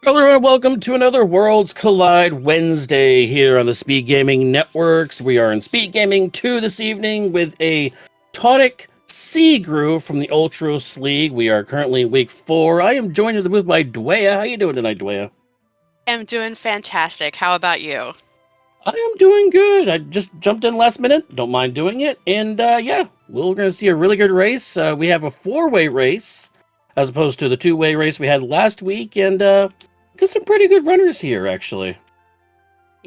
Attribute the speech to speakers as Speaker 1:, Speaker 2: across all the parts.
Speaker 1: Hello everyone, welcome to another Worlds Collide Wednesday here on the SpeedGaming Networks. We are in SpeedGaming 2 this evening with a Tonic C group from the Ultros League. We are currently in week 4. I am joined in the booth by Dwaya. How you doing tonight, Dwaya?
Speaker 2: I'm doing fantastic. How about you?
Speaker 1: I am doing good. I just jumped in last minute. Don't mind doing it. And yeah, we're going to see a really good race. We have a 4-way race as opposed to the 2-way race we had last week. And got some pretty good runners here, actually.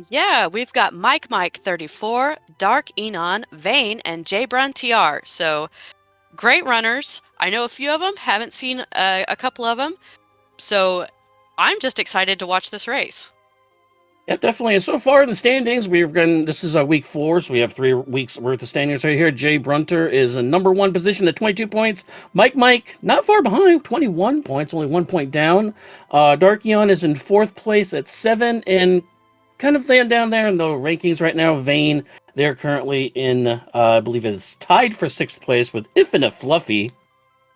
Speaker 2: Yeah, we've got Mike 34, Dark Enon, Vane, and J Brun TR. So great runners. I know a few of them, haven't seen a couple of them. So I'm just excited to watch this race.
Speaker 1: Yeah, definitely. And so far in the standings, we've gotten this is week 4, so we have 3 weeks worth of standings right here. Jay Brunter is in number 1 position at 22 points. Mike, not far behind, 21 points, only 1 point down. Darkion is in 4th place at 7, and kind of laying down there in the rankings right now. Vane, they're currently in, I believe, is tied for 6th place with Infinite Fluffy.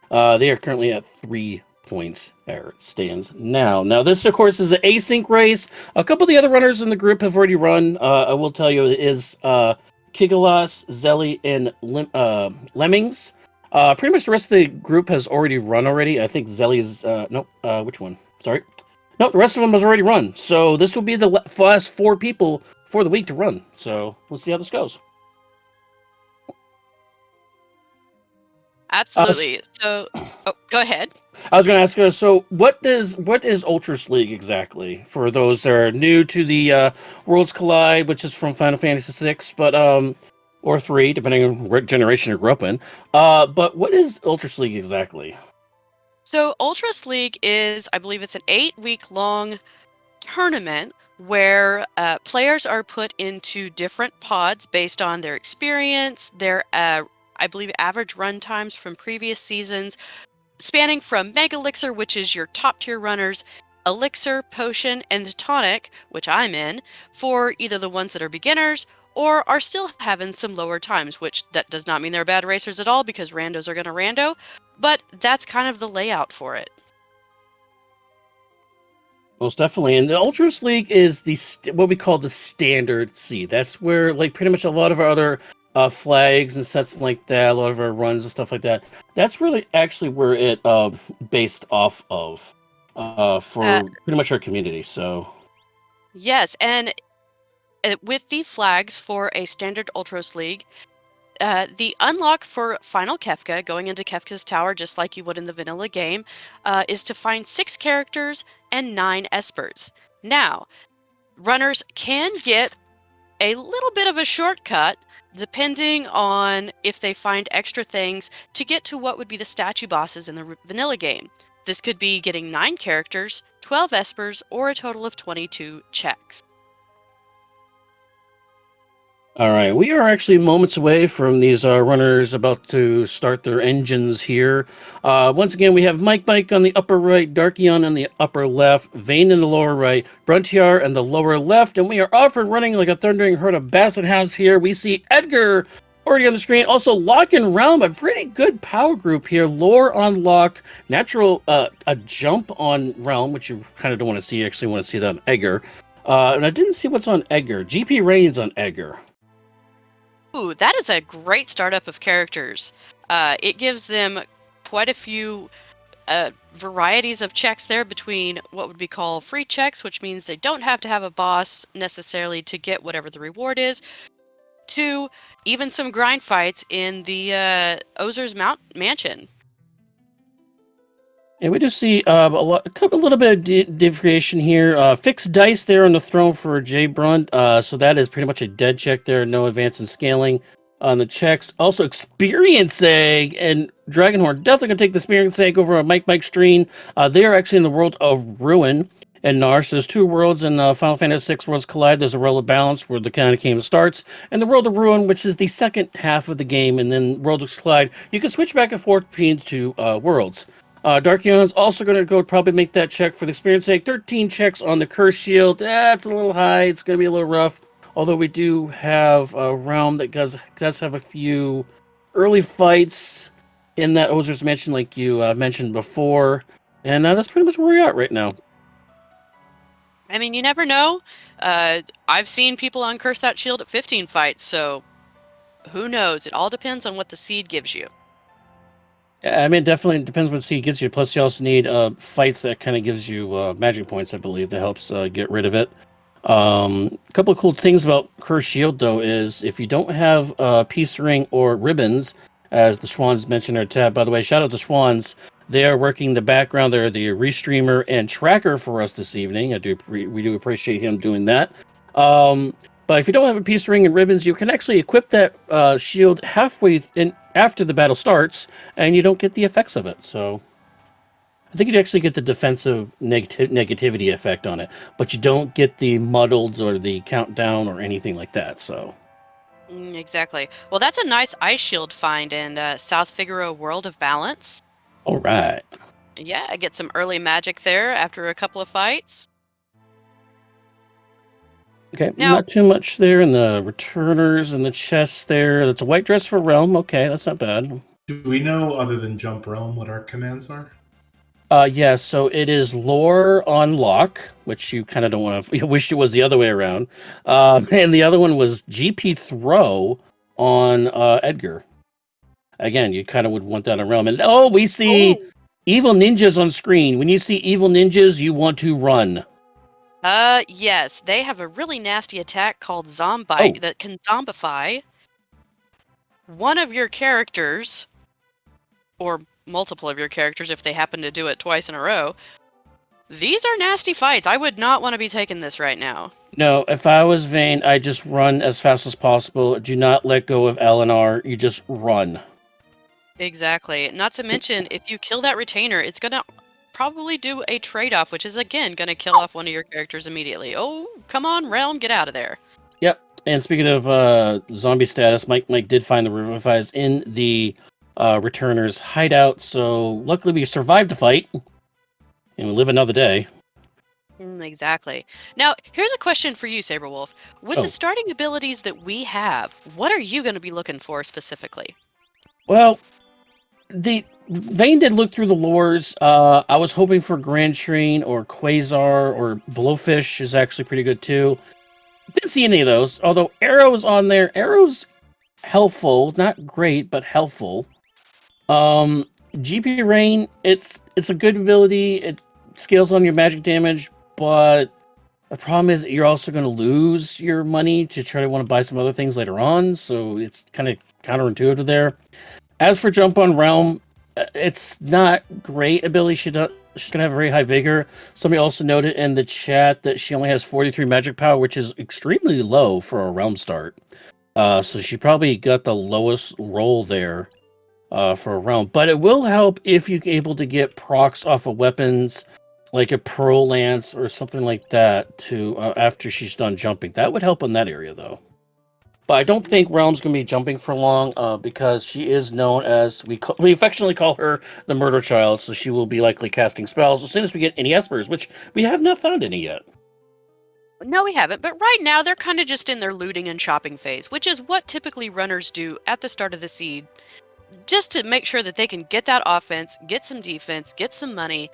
Speaker 1: They are currently at 3 points there it stands now. Now, this, of course, is an async race. A couple of the other runners in the group have already run. I will tell you, it is Kigalas, Zelly, and Lemmings. Pretty much the rest of the group has already run already. I think Zelly's, which one? Sorry. No, the rest of them has already run. So this will be the last 4 people for the week to run. So we'll see how this goes. Uh,
Speaker 2: Absolutely. So, go ahead.
Speaker 1: I was going to ask her. So, what is Ultras League exactly for those that are new to the Worlds Collide, which is from Final Fantasy VI, but or 3, depending on what generation you grew up in. But what is Ultras League exactly?
Speaker 2: So Ultras League is, I believe it's an 8-week long tournament where players are put into different pods based on their experience, their I believe average run times from previous seasons, spanning from Mega Elixir, which is your top tier runners, Elixir, Potion, and Tonic, which I'm in, for either the ones that are beginners or are still having some lower times, which that does not mean they're bad racers at all because randos are going to rando, but that's kind of the layout for it.
Speaker 1: Most definitely. And the Ultras League is the what we call the standard C. That's where, like, pretty much a lot of our other flags and sets like that, a lot of our runs and stuff like that. That's really actually where it based off of
Speaker 2: Uh,
Speaker 1: for pretty much our community. So
Speaker 2: yes, and with the flags for a standard Ultros League, the unlock for Final Kefka, going into Kefka's tower just like you would in the vanilla game, is to find 6 characters and 9 espers. Now, runners can get a little bit of a shortcut depending on if they find extra things to get to what would be the statue bosses in the vanilla game. This could be getting 9 characters, 12 espers, or a total of 22 checks.
Speaker 1: all right, we are actually moments away from these runners about to start their engines here. Once again, we have Mike on the upper right, Darkion on the upper left, Vane in the lower right, Bruntiar in the lower left, and we are off and running like a thundering herd of Basset Hounds here. We see Edgar already on the screen. Also, Lock and Realm, a pretty good power group here. Lore on Lock, natural a jump on Realm, which you kind of don't want to see. You actually want to see that on Edgar. And I didn't see what's on Edgar. GP Reigns on Edgar.
Speaker 2: Ooh, that is a great startup of characters. It gives them quite a few varieties of checks there between what would be called free checks, which means they don't have to have a boss necessarily to get whatever the reward is, to even some grind fights in the Ozer's Mansion.
Speaker 1: And we do see a little bit of differentiation here. Fixed dice there on the throne for Jay Brunt. So that is pretty much a dead check there. No advance in scaling on the checks. Also, Experience Egg and Dragonhorn. Definitely going to take the Experience Egg over on Mike Stream. They are actually in the world of Ruin and Nar. So there's 2 worlds in Final Fantasy VI Worlds Collide. There's a World of Balance where the kind of game starts, and the World of Ruin, which is the second half of the game, and then World of Collide. You can switch back and forth between 2 worlds. Darkion's also going to go probably make that check for the experience sake. 13 checks on the Curse Shield. That's a little high. It's going to be a little rough. Although we do have a realm that does have a few early fights in that Ozer's Mansion, like you mentioned before. And that's pretty much where we're at right now.
Speaker 2: I mean, you never know. I've seen people uncurse that shield at 15 fights, so who knows? It all depends on what the seed gives you.
Speaker 1: Yeah, I mean, it definitely depends what seed gets you. Plus, you also need fights that kind of gives you magic points, I believe, that helps get rid of it. A couple of cool things about Curse Shield, though, is if you don't have Peace Ring or ribbons, as the Schwans mentioned in our tab. By the way, shout out to Schwans. They are working the background. They're the restreamer and tracker for us this evening. We do appreciate him doing that. But if you don't have a Peace Ring and ribbons, you can actually equip that shield halfway in after the battle starts, and you don't get the effects of it. So I think you'd actually get the defensive negativity effect on it, but you don't get the muddled or the countdown or anything like that. So
Speaker 2: Exactly. Well, that's a nice ice shield find in South Figaro World of Balance.
Speaker 1: all right.
Speaker 2: Yeah, I get some early magic there after a couple of fights.
Speaker 1: Okay,
Speaker 2: Now,
Speaker 1: not too much there in the returners and the chests there. That's a white dress for realm. Okay, that's not bad.
Speaker 3: Do we know, other than jump realm, what our commands are?
Speaker 1: Yeah, so it is lore on lock, which you kind of don't want to. You wish it was the other way around. And the other one was GP throw on Edgar. Again, you kind of would want that on realm. And we see evil ninjas on screen. When you see evil ninjas, you want to run.
Speaker 2: yes, they have a really nasty attack called Zombite that can zombify one of your characters, or multiple of your characters if they happen to do it twice in a row. These are nasty fights. I would not want to be taking this right now.
Speaker 1: No, if I was Vayne, I just run as fast as possible. Do not let go of LNR. You just run.
Speaker 2: Exactly. Not to mention, if you kill that retainer, it's going to probably do a trade-off, which is, again, going to kill off one of your characters immediately. Oh, come on, Realm, get out of there.
Speaker 1: Yep. And speaking of zombie status, Mike did find the Revivifies in the returner's hideout. So luckily we survived the fight. And we live another day.
Speaker 2: Exactly. Now, here's a question for you, Saberwolf. With the starting abilities that we have, what are you going to be looking for specifically?
Speaker 1: Well, Vayne did look through the lores. I was hoping for Grand Train or Quasar or Blowfish is actually pretty good too. Didn't see any of those. Although Arrow's on there. Arrow's helpful, not great, but helpful. GP Rain, it's a good ability. It scales on your magic damage, but the problem is that you're also going to lose your money to try to want to buy some other things later on. So it's kind of counterintuitive there. As for Jump on Realm, it's not great ability. She's going to have very high vigor. Somebody also noted in the chat that she only has 43 magic power, which is extremely low for a Realm start. So she probably got the lowest roll there for a Realm. But it will help if you're able to get procs off of weapons like a Pearl Lance or something like that to after she's done jumping. That would help in that area, though. But I don't think Realm's going to be jumping for long because she is known as, we affectionately call her the Murder Child, so she will be likely casting spells as soon as we get any espers, which we have not found any yet.
Speaker 2: No, we haven't, but right now they're kind of just in their looting and shopping phase, which is what typically runners do at the start of the seed, just to make sure that they can get that offense, get some defense, get some money,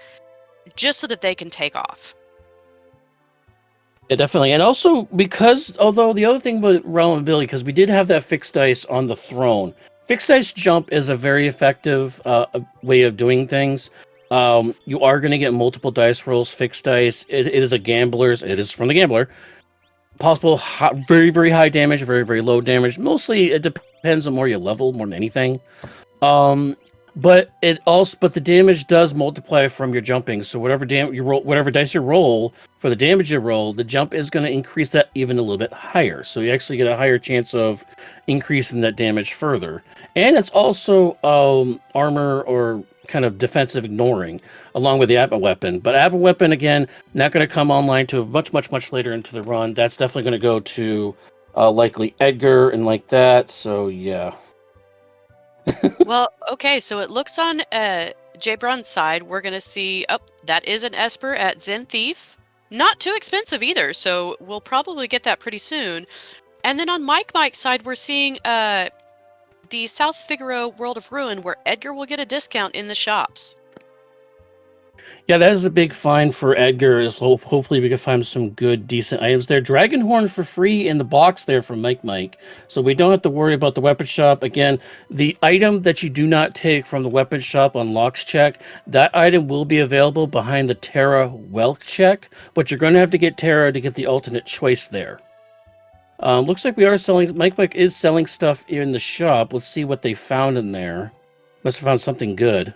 Speaker 2: just so that they can take off.
Speaker 1: Yeah, definitely. And also because, although the other thing with Realm ability, because we did have that fixed dice on the throne. Fixed dice jump is a very effective way of doing things. You are going to get multiple dice rolls. Fixed dice, it is a gambler's, it is from the gambler. Possible very, very high damage, very, very low damage. Mostly it depends on where you level more than anything. But the damage does multiply from your jumping. So whatever you roll, whatever dice you roll for the damage you roll, the jump is going to increase that even a little bit higher. So you actually get a higher chance of increasing that damage further. And it's also armor or kind of defensive ignoring, along with the Atma weapon. But Atma weapon, again, not going to come online to much, much, much later into the run. That's definitely going to go to likely Edgar and like that. So yeah.
Speaker 2: Well, okay, so it looks on J. Brun's side, we're going to see, that is an Esper at Zen Thief. Not too expensive either, so we'll probably get that pretty soon. And then on Mike's side, we're seeing the South Figaro World of Ruin, where Edgar will get a discount in the shops.
Speaker 1: Yeah, that is a big find for Edgar. Hopefully we can find some good, decent items there. Dragonhorn for free in the box there from Mike. So we don't have to worry about the weapon shop. Again, the item that you do not take from the weapon shop on locks check, that item will be available behind the Terra wealth check, but you're going to have to get Terra to get the alternate choice there. Looks like we are selling. Mike is selling stuff in the shop. Let's see what they found in there. Must have found something good.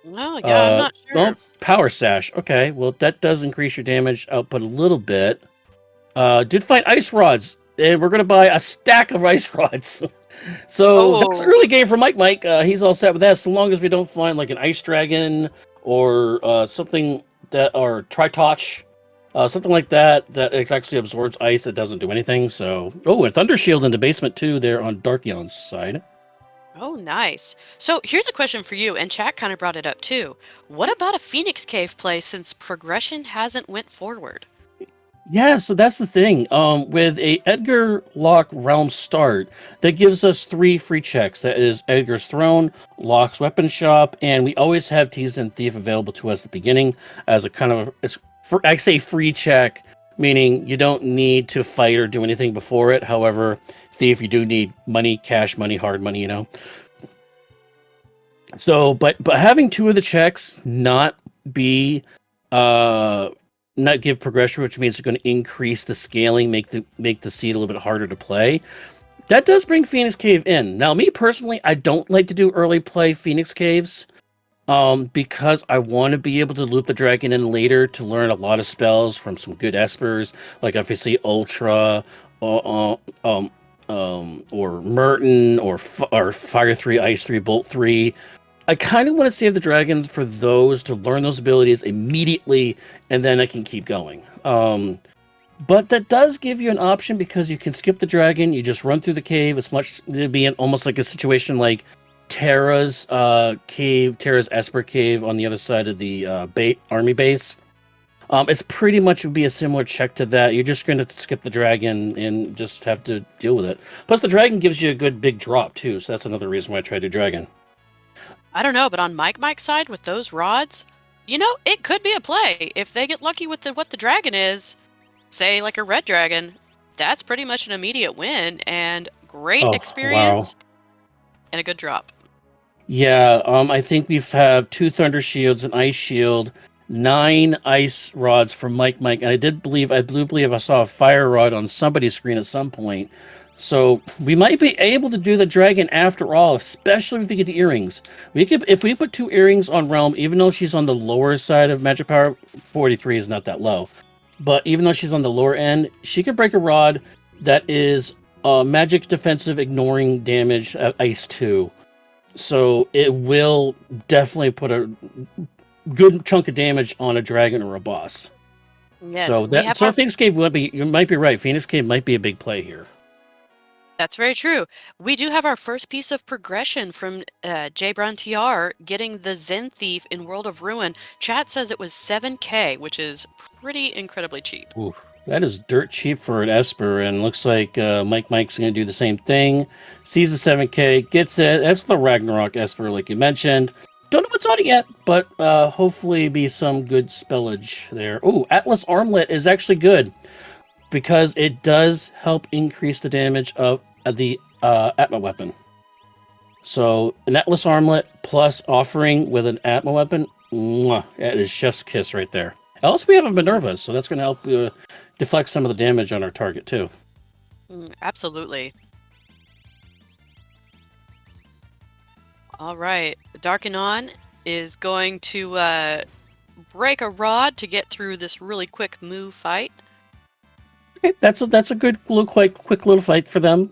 Speaker 2: Oh, yeah, I'm not
Speaker 1: Well,
Speaker 2: sure.
Speaker 1: power sash. Okay, well that does increase your damage output a little bit. Did find ice rods, and we're gonna buy a stack of ice rods. So that's
Speaker 2: Oh,
Speaker 1: early game for Mike. He's all set with that, so long as we don't find like an ice dragon or something that or Tritoch, something like that that actually absorbs ice that doesn't do anything. So and thunder shield in the basement too. There on Darkion's side.
Speaker 2: oh, nice. So here's a question for you, and chat kind of brought it up too. What about a Phoenix Cave play since progression hasn't went forward?
Speaker 1: Yeah, so that's the thing. With a Edgar Lock Realm start, that gives us 3 free checks. That is Edgar's Throne, Lock's Weapon Shop, and we always have Tease and Thief available to us at the beginning as a kind of I say free check, meaning you don't need to fight or do anything before it. However, Thief, you do need money, cash money, hard money, you know. So, but having 2 of the checks not be not give progression, which means it's going to increase the scaling, make the seed a little bit harder to play. That does bring Phoenix Cave in. Now, me personally, I don't like to do early play Phoenix Caves, because I want to be able to loop the dragon in later to learn a lot of spells from some good espers, like obviously Ultra, or Merton, or Fire 3, Ice 3, Bolt 3. I kind of want to save the dragons for those to learn those abilities immediately, and then I can keep going. But that does give you an option because you can skip the dragon. You just run through the cave. It'd be almost like a situation like Terra's cave, Terra's Esper cave on the other side of the army base. It's pretty much would be a similar check to that. You're just going to skip the dragon and just have to deal with it. Plus, the dragon gives you a good big drop too, so that's another reason why I try to do dragon.
Speaker 2: I don't know, but on Mike's side with those rods, it could be a play. If they get lucky with what the dragon is, say like a red dragon, that's pretty much an immediate win and great
Speaker 1: Oh, wow.
Speaker 2: experience and a good drop.
Speaker 1: Yeah, I think we have 2 thunder shields, an ice shield, 9 ice rods for Mike, and I do believe I saw a fire rod on somebody's screen at some point. So we might be able to do the dragon after all, especially if we get the earrings. If we put 2 earrings on Realm, even though she's on the lower side of magic power, 43 is not that low. But even though she's on the lower end, she can break a rod that is magic defensive ignoring damage at ice 2. So it will definitely put a good chunk of damage on a dragon or a boss.
Speaker 2: Yes,
Speaker 1: Phoenix Cave you might be right. Phoenix Cave might be a big play here.
Speaker 2: that's very true. We do have our first piece of progression from J. Brown TR getting the Zen Thief in World of Ruin. Chat says it was 7K, which is pretty incredibly cheap.
Speaker 1: Ooh, that is dirt cheap for an Esper, and looks like Mike's going to do the same thing. Sees the 7K, gets it. That's the Ragnarok Esper, like you mentioned. Don't know what's on it yet, but hopefully be some good spellage there. Oh, Atlas Armlet is actually good because it does help increase the damage of the Atma weapon. So an Atlas Armlet plus offering with an Atma weapon, that is chef's kiss right there. Also, we have a Minerva, so that's going to help deflect some of the damage on our target too.
Speaker 2: Absolutely. All right, Darkanon is going to break a rod to get through this really quick move fight.
Speaker 1: Okay, that's a good little quick little fight for them.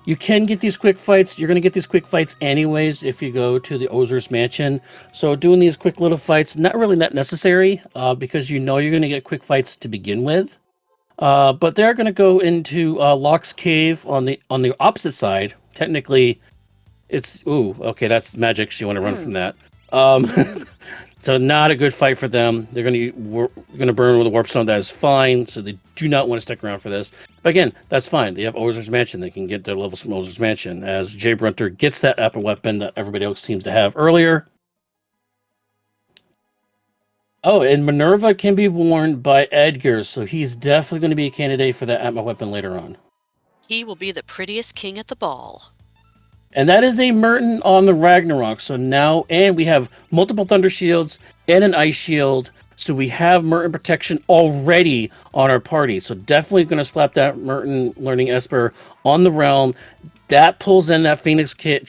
Speaker 1: You can get these quick fights. You're going to get these quick fights anyways if you go to the Ozer's Mansion. So doing these quick little fights, not necessary because you're going to get quick fights to begin with. But they're going to go into Locke's Cave on the opposite side. Technically, it's that's magic. So you want to run from that. So not a good fight for them. They're going to burn with a warp stone. That is fine. So they do not want to stick around for this. But again, that's fine. They have Ozer's Mansion. They can get their levels from Ozer's Mansion. As Jay Brunter gets that upper weapon that everybody else seems to have earlier. Oh, and Minerva can be worn by Edgar, so he's definitely going to be a candidate for that Atma weapon later on.
Speaker 2: He will be the prettiest king at the ball.
Speaker 1: And that is a Merton on the Ragnarok. So now, and we have multiple Thunder Shields and an Ice Shield. So we have Merton protection already on our party. So definitely going to slap that Merton Learning Esper on the realm. That pulls in that Phoenix Cave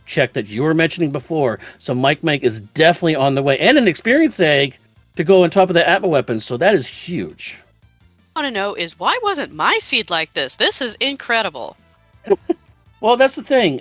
Speaker 1: check that you were mentioning before. So Mike is definitely on the way. And an Experience Egg to go on top of the Atma weapon. So that is huge.
Speaker 2: I want to know is why wasn't my seed like this? This is incredible.
Speaker 1: Well, that's the thing.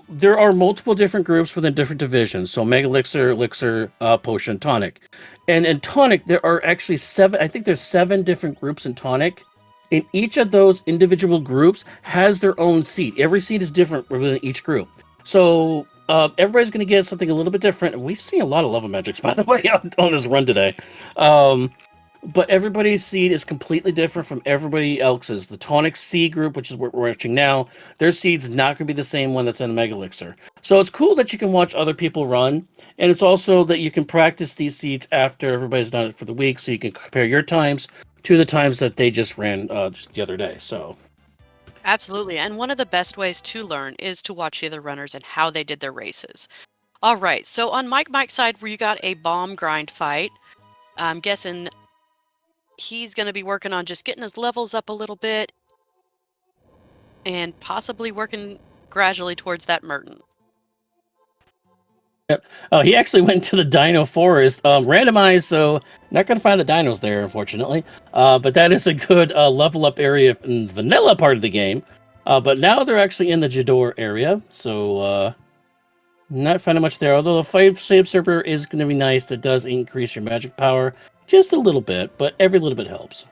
Speaker 1: There are multiple different groups within different divisions. So Mega Elixir, Potion, Tonic. And in Tonic, there are actually 7, I think there's 7 different groups in Tonic. And each of those individual groups has their own seed. Every seed is different within each group. So everybody's going to get something a little bit different. And we've seen a lot of level magics, by the way, on this run today. But everybody's seed is completely different from everybody else's. The Tonic seed group, which is what we're watching now, their seed's not going to be the same one that's in Mega Elixir. So it's cool that you can watch other people run, and it's also that you can practice these seeds after everybody's done it for the week, so you can compare your times to the times that they just ran just the other day. So
Speaker 2: Absolutely. And one of the best ways to learn is to watch the other runners and how they did their races. All right. So on Mike's side, where you got a bomb grind fight, I'm guessing he's going to be working on just getting his levels up a little bit and possibly working gradually towards that Merton.
Speaker 1: Yep. Oh, he actually went to the Dino Forest. Randomized, so not going to find the dinos there, unfortunately. But that is a good level up area in the vanilla part of the game. But now they're actually in the Jador area, so not finding much there. Although the 5 Serper is going to be nice. That does increase your magic power just a little bit, but every little bit helps.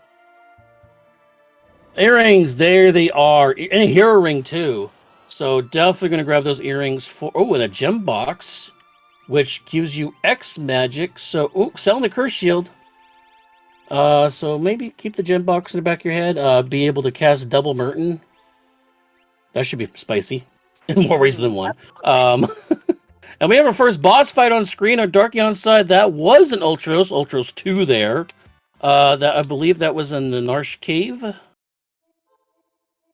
Speaker 1: Earrings, there they are. And a hero ring, too. So definitely going to grab those earrings for... Oh, and a gem box, which gives you X magic. So, selling the curse shield. So maybe keep the gem box in the back of your head. Be able to cast double Merton. That should be spicy in more ways than one. And we have our first boss fight on screen. Our Darkion side, that was an Ultros 2 there. That I believe that was in the Narsh Cave.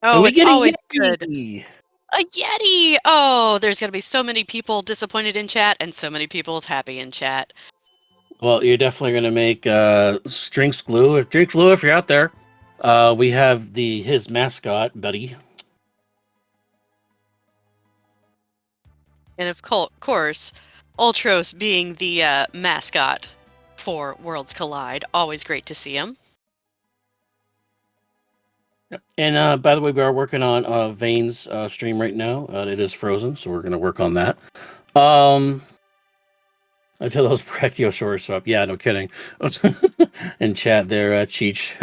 Speaker 2: Oh, it's always good.
Speaker 1: Yeti.
Speaker 2: A Yeti! Oh, there's going to be so many people disappointed in chat and so many people happy in chat.
Speaker 1: Well, you're definitely going to make Drinks Glue. If you're out there. We have his mascot, Buddy.
Speaker 2: And of course, Ultros being the mascot for Worlds Collide. Always great to see him.
Speaker 1: And by the way, we are working on Vane's stream right now. It is frozen, so we're going to work on that. Until those Brachiosaurus show up. Yeah, no kidding. In chat there, Cheech,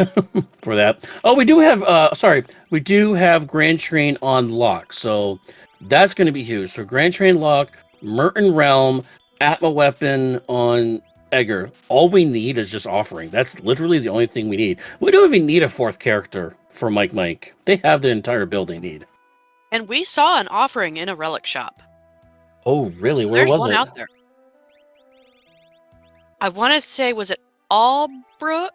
Speaker 1: for that. Oh, we do have Grand Train on lock, so that's going to be huge. So Grand Train lock, Merton Realm, Atma weapon on Edgar. All we need is just offering. That's literally the only thing we need. We don't even need a 4th character for Mike. They have the entire build they need.
Speaker 2: And we saw an offering in a relic shop.
Speaker 1: Oh, really?
Speaker 2: So
Speaker 1: Where was it?
Speaker 2: There's one out there. I want to say, was it Albrook?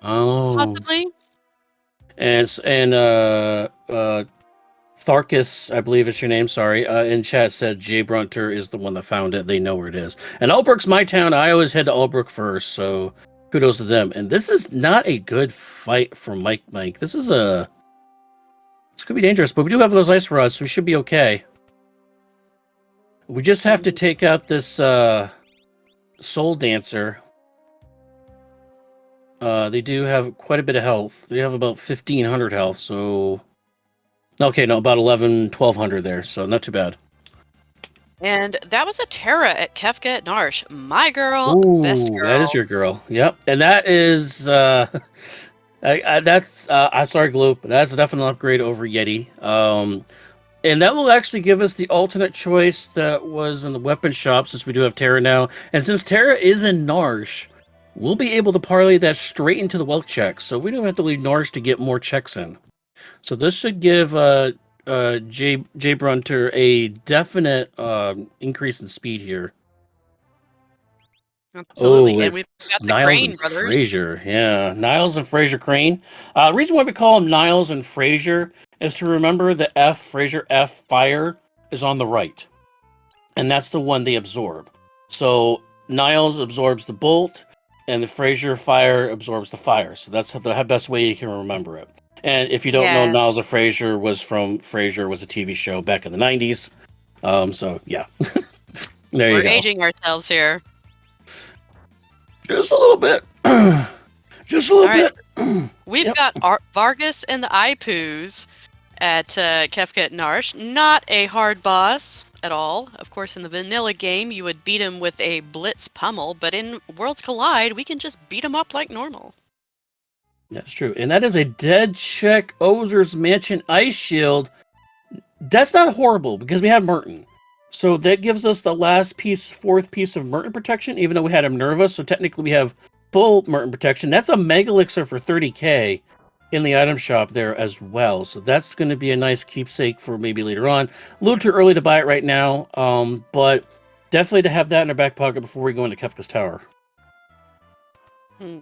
Speaker 1: Oh.
Speaker 2: Possibly?
Speaker 1: And Tharkus, I believe it's your name, sorry, in chat said Jay Brunter is the one that found it. They know where it is. And Albrook's my town. I always head to Albrook first, so kudos to them. And this is not a good fight for Mike. This could be dangerous, but we do have those ice rods, so we should be okay. We just have to take out this Soul Dancer. They do have quite a bit of health. They have about 1,500 health, so... Okay, no, about 1,1200 there, so not too bad.
Speaker 2: And that was a Terra at Kefka at Narsh. My girl, best girl.
Speaker 1: That is your girl. Yep, and that is... I'm sorry, Gloop, but that's definitely an upgrade over Yeti. And that will actually give us the alternate choice that was in the weapon shop, since we do have Terra now. And since Terra is in Narsh, we'll be able to parlay that straight into the wealth check. So we don't have to leave Narsh to get more checks in. So this should give Jay Brunter a definite increase in speed here. Oh,
Speaker 2: Absolutely. And we've
Speaker 1: it's
Speaker 2: got the
Speaker 1: Niles
Speaker 2: Crane
Speaker 1: and
Speaker 2: brothers.
Speaker 1: Fraser. Yeah, Niles and Fraser Crane. The reason why we call them Niles and Fraser is to remember the Fraser F fire is on the right, and that's the one they absorb. So Niles absorbs the bolt, and the Fraser fire absorbs the fire. So that's the best way you can remember it. And if you don't know,
Speaker 2: Yeah.
Speaker 1: Niles and Fraser was from Frasier was a TV show back in the 90s. So yeah, there
Speaker 2: We're
Speaker 1: you go.
Speaker 2: aging ourselves here.
Speaker 1: Just a little bit. Just a little
Speaker 2: All right.
Speaker 1: bit.
Speaker 2: We've
Speaker 1: Yep.
Speaker 2: got Vargas and the Ipoos at Kefka at Narsh. Not a hard boss at all. Of course, in the vanilla game, you would beat him with a blitz pummel, but in Worlds Collide, we can just beat him up like normal.
Speaker 1: That's true. And that is a dead check Ozer's Mansion Ice Shield. That's not horrible because we have Merton. So that gives us the last piece, fourth piece of Merton protection, even though we had him nervous. So technically we have full Merton protection. That's a Mega Elixir for 30k in the item shop there as well. So that's going to be a nice keepsake for maybe later on. A little too early to buy it right now, but definitely to have that in our back pocket before we go into Kefka's Tower.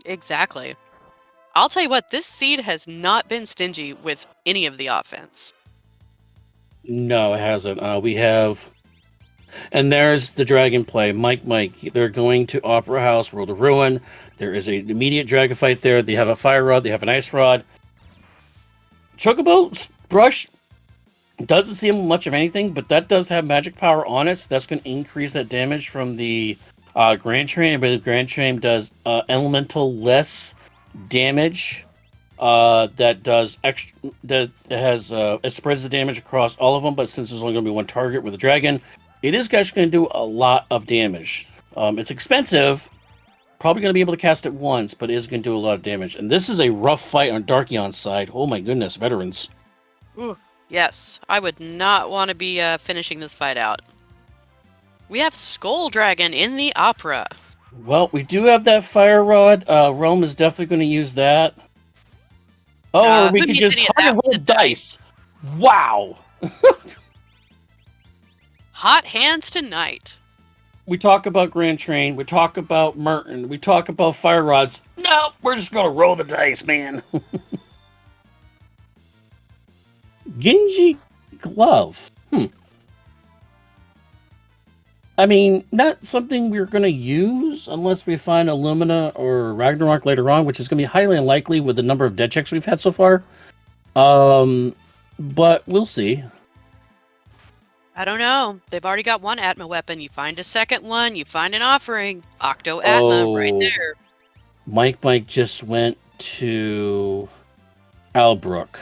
Speaker 2: Exactly. I'll tell you what, this seed has not been stingy with any of the offense.
Speaker 1: No, it hasn't. We have... And there's the dragon play. Mike. They're going to Opera House, World of Ruin. There is an immediate dragon fight there. They have a fire rod. They have an ice rod. Chocobo brush doesn't seem much of anything, but that does have magic power on it. So that's going to increase that damage from the Grand Train. I believe Grand Train does elemental less damage. That does extra. That has it spreads the damage across all of them. But since there's only going to be one target with a dragon, it is actually going to do a lot of damage. It's expensive. Probably going to be able to cast it once, but it is going to do a lot of damage. And this is a rough fight on Darkion's side. Oh my goodness, veterans.
Speaker 2: Ooh, yes, I would not want to be finishing this fight out. We have Skull Dragon in the Opera.
Speaker 1: Well, we do have that fire rod. Rome is definitely going to use that. Oh, or we
Speaker 2: who
Speaker 1: could
Speaker 2: needs
Speaker 1: just
Speaker 2: any of
Speaker 1: hard
Speaker 2: that with
Speaker 1: hold
Speaker 2: the
Speaker 1: dice. Wow.
Speaker 2: Hot hands tonight.
Speaker 1: We talk about Grand Train. We talk about Merton. We talk about fire rods. No, we're just going to roll the dice, man. Genji Glove. I mean, not something we're going to use unless we find Illumina or Ragnarok later on, which is going to be highly unlikely with the number of dead checks we've had so far. But we'll see.
Speaker 2: I don't know. They've already got one Atma weapon. You find a second one, you find an offering. Octo Atma right there.
Speaker 1: Mike just went to Albrook.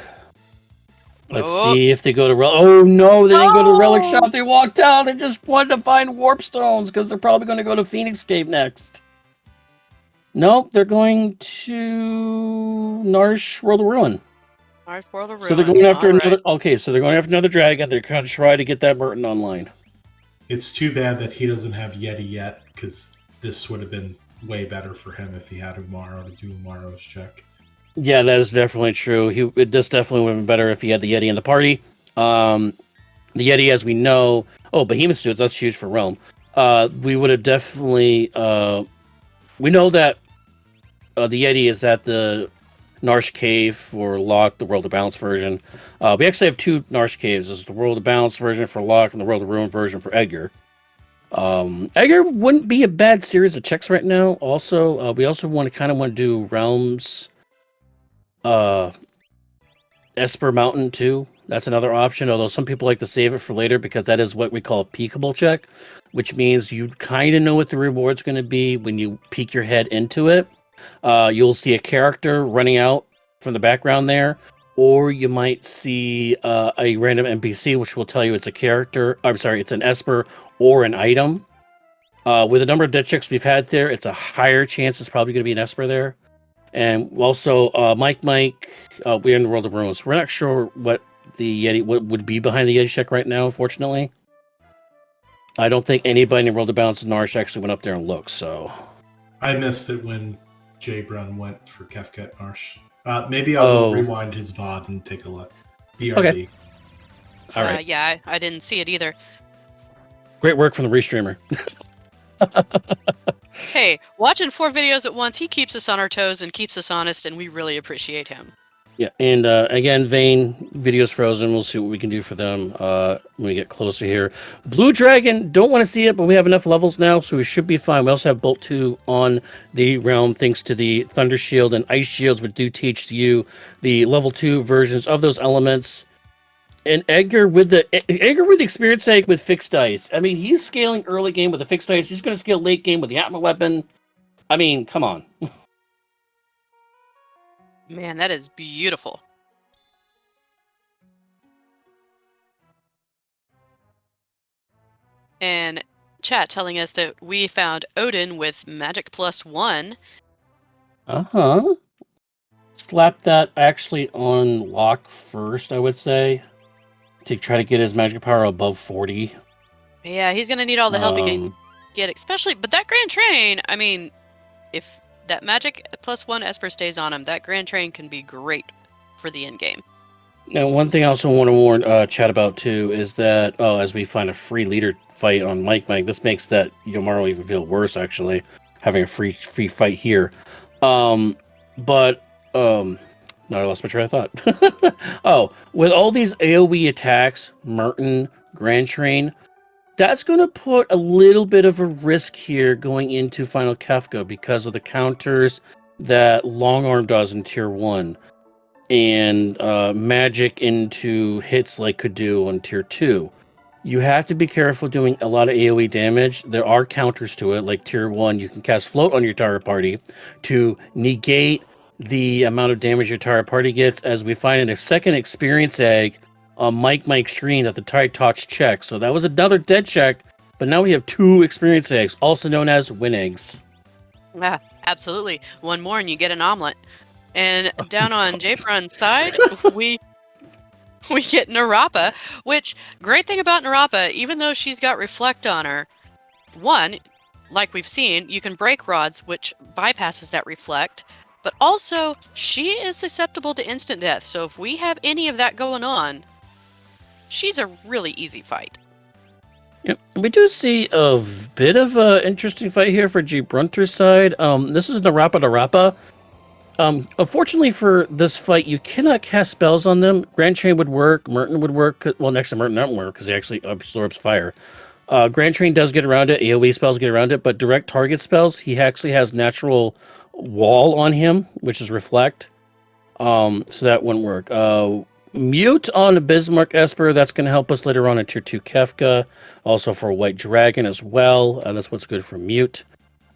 Speaker 1: Let's see if they go to Oh no, they didn't go to Relic Shop. They walked out. They just wanted to find Warp Stones because they're probably going to go to Phoenix Cave next. Nope, they're going to Narsh World of Ruin.
Speaker 2: Narsh World of Ruin.
Speaker 1: So they're going after another. Right. Okay, so they're going after another dragon. They're going to try to get that Merton online.
Speaker 3: It's too bad that he doesn't have Yeti yet, because this would have been way better for him if he had Umaro to do Umaro's check.
Speaker 1: Yeah, that is definitely true. This definitely would have been better if he had the Yeti in the party. The Yeti, as we know... Oh, Behemoth Suits, that's huge for Rome. We would have definitely... we know that the Yeti is at the Narsh Cave for Locke, the World of Balance version. We actually have two Narsh Caves. There's the World of Balance version for Locke and the World of Ruin version for Edgar. Edgar wouldn't be a bad series of checks right now. Also, we also want to do Realms... Esper Mountain too. That's another option, although some people like to save it for later because that is what we call a peekable check, which means you kind of know what the reward's going to be when you peek your head into it. You'll see a character running out from the background there, or you might see a random NPC, which will tell you it's a character. I'm sorry, it's an Esper or an item. With the number of dead checks we've had there, it's a higher chance it's probably going to be an Esper there. And also, Mike, we're in the World of Ruins. We're not sure what the Yeti would be behind the Yeti check right now, unfortunately. I don't think anybody in the World of Balance and Narsh actually went up there and looked, so...
Speaker 3: I missed it when Jay Brun went for Kefka at Marsh. Maybe I'll rewind his VOD and take a look. BRB.
Speaker 1: Okay. All right.
Speaker 2: Yeah, I didn't see it either.
Speaker 1: Great work from the restreamer.
Speaker 2: Hey, watching 4 videos at once, he keeps us on our toes and keeps us honest, and we really appreciate him.
Speaker 1: Yeah, and again, Vane, video's frozen. We'll see what we can do for them when we get closer here. Blue Dragon, don't want to see it, but we have enough levels now, so we should be fine. We also have Bolt 2 on the realm, thanks to the Thunder Shield and Ice Shields, which do teach you the level 2 versions of those elements. And Edgar with the experience egg with fixed dice. I mean, he's scaling early game with the fixed dice. He's going to scale late game with the Atma weapon. I mean, come on.
Speaker 2: Man, that is beautiful. And chat telling us that we found Odin with magic +1.
Speaker 1: Uh-huh. Slap that actually on lock first, I would say, to try to get his magic power above 40.
Speaker 2: Yeah, he's gonna need all the help he can get, especially. But that Grand Train, I mean, if that magic +1 esper stays on him, that Grand Train can be great for the end game.
Speaker 1: Now, one thing I also want to warn chat about too is that as we find a free leader fight on Mike, this makes that Yomaro even feel worse. Actually, having a free fight here, but now I lost my train of thought. Oh, with all these AoE attacks, Merton, Grand Train, that's going to put a little bit of a risk here going into Final Kefka because of the counters that Long Arm does in Tier 1 and magic into hits like could do on Tier 2. You have to be careful doing a lot of AoE damage. There are counters to it, like Tier 1, you can cast Float on your target party to negate the amount of damage your target party gets, as we find in a second experience egg on Mike's screen that the Tide Touch check. So that was another dead check, but now we have 2 experience eggs, also known as win eggs.
Speaker 2: Yeah, absolutely. One more and you get an omelet. And down on Jfrun's side, we get Narapa, which, great thing about Narapa, even though she's got Reflect on her, one, like we've seen, you can break rods, which bypasses that Reflect, but also she is susceptible to instant death. So if we have any of that going on, she's a really easy fight.
Speaker 1: Yep, we do see a bit of an interesting fight here for G Brunter's side. This is Narapa. Unfortunately for this fight, you cannot cast spells on them. Grand Train would work, Merton would work. Well, next to Merton, that won't work because he actually absorbs fire. Grand Train does get around it, AoE spells get around it, but direct target spells, he actually has natural wall on him, which is Reflect. So that wouldn't work. Mute on a Bismarck Esper, that's going to help us later on in Tier 2 Kefka. Also for a White Dragon as well. That's what's good for Mute.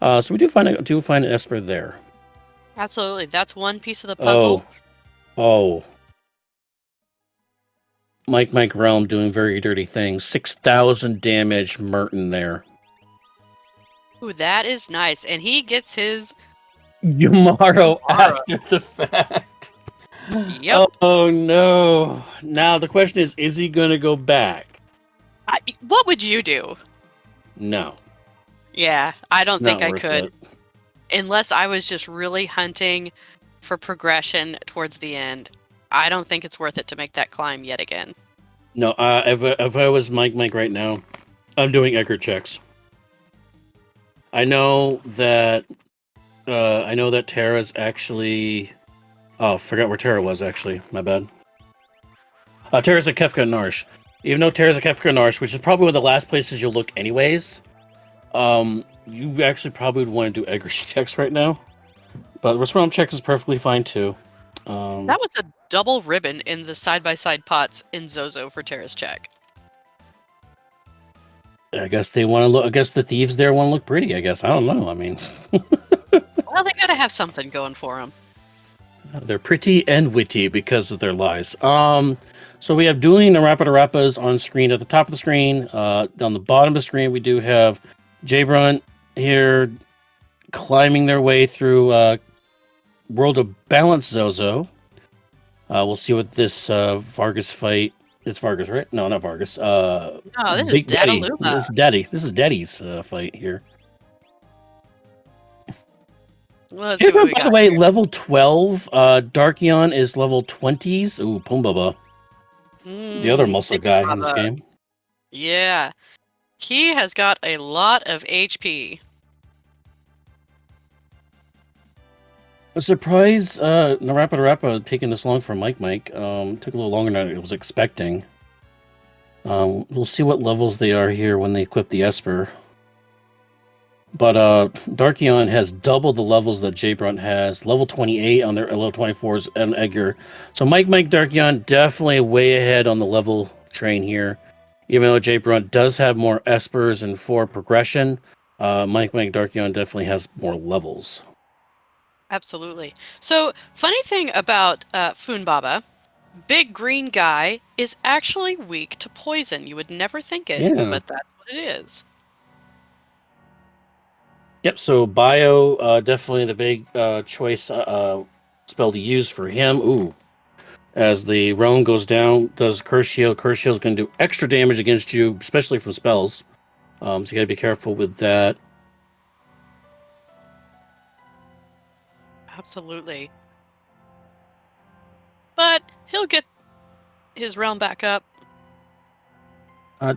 Speaker 1: So we do find an Esper there.
Speaker 2: Absolutely. That's one piece of the puzzle.
Speaker 1: Oh. Mike Realm doing very dirty things. 6,000 damage Merton there.
Speaker 2: Ooh, that is nice. And he gets his
Speaker 1: Yomaro after the fact.
Speaker 2: Yep.
Speaker 1: Oh no. Now the question is he going to go back?
Speaker 2: What would you do?
Speaker 1: No.
Speaker 2: Yeah, I don't think I could.
Speaker 1: It.
Speaker 2: Unless I was just really hunting for progression towards the end. I don't think it's worth it to make that climb yet again.
Speaker 1: No, if I was Mike right now, I'm doing Edgar checks. I know that Tara's actually... Oh, forgot where Tara was, actually. My bad. Tara's at Kefka and Narsh. Even though Tara's at Kefka and Narsh, which is probably one of the last places you'll look anyways, you actually probably would want to do Edgar checks right now. But Respawn checks is perfectly fine, too.
Speaker 2: That was a double ribbon in the side-by-side pots in Zozo for Tara's check.
Speaker 1: I guess they want to look. I guess the thieves there want to look pretty. I guess I don't know. I mean,
Speaker 2: well, they gotta have something going for them.
Speaker 1: They're pretty and witty because of their lies. So we have dueling Narapa on screen at the top of the screen. On the bottom of the screen, we do have J-Brunt here climbing their way through World of Balance Zozo. We'll see what this Vargas fight. It's Vargas, right? No, not Vargas.
Speaker 2: This is Dadaluma.
Speaker 1: This is Daddy's fight here.
Speaker 2: Well, let's see what we
Speaker 1: by
Speaker 2: got
Speaker 1: the way,
Speaker 2: here.
Speaker 1: level 12. Darkion is level 20s. Ooh, Pumbaba. The other muscle guy in this game.
Speaker 2: Yeah. He has got a lot of HP.
Speaker 1: A surprise, Narapa taking this long for Mike. Took a little longer than I was expecting. We'll see what levels they are here when they equip the Esper. But Darkion has double the levels that J-Brunt has. Level 28 on their level 24s and Edgar. So Mike, Darkion definitely way ahead on the level train here. Even though J-Brunt does have more Espers and 4 progression, Mike, Darkion definitely has more levels.
Speaker 2: Absolutely. So, funny thing about Funbaba, big green guy is actually weak to poison. You would never think it,
Speaker 1: Yeah.
Speaker 2: but that's what it is.
Speaker 1: Yep, so Bio, definitely the big choice spell to use for him. Ooh. As the realm goes down, does Curse Shield. Curse Shield is going to do extra damage against you, especially from spells. So you got to be careful with that.
Speaker 2: Absolutely. But he'll get his realm back up.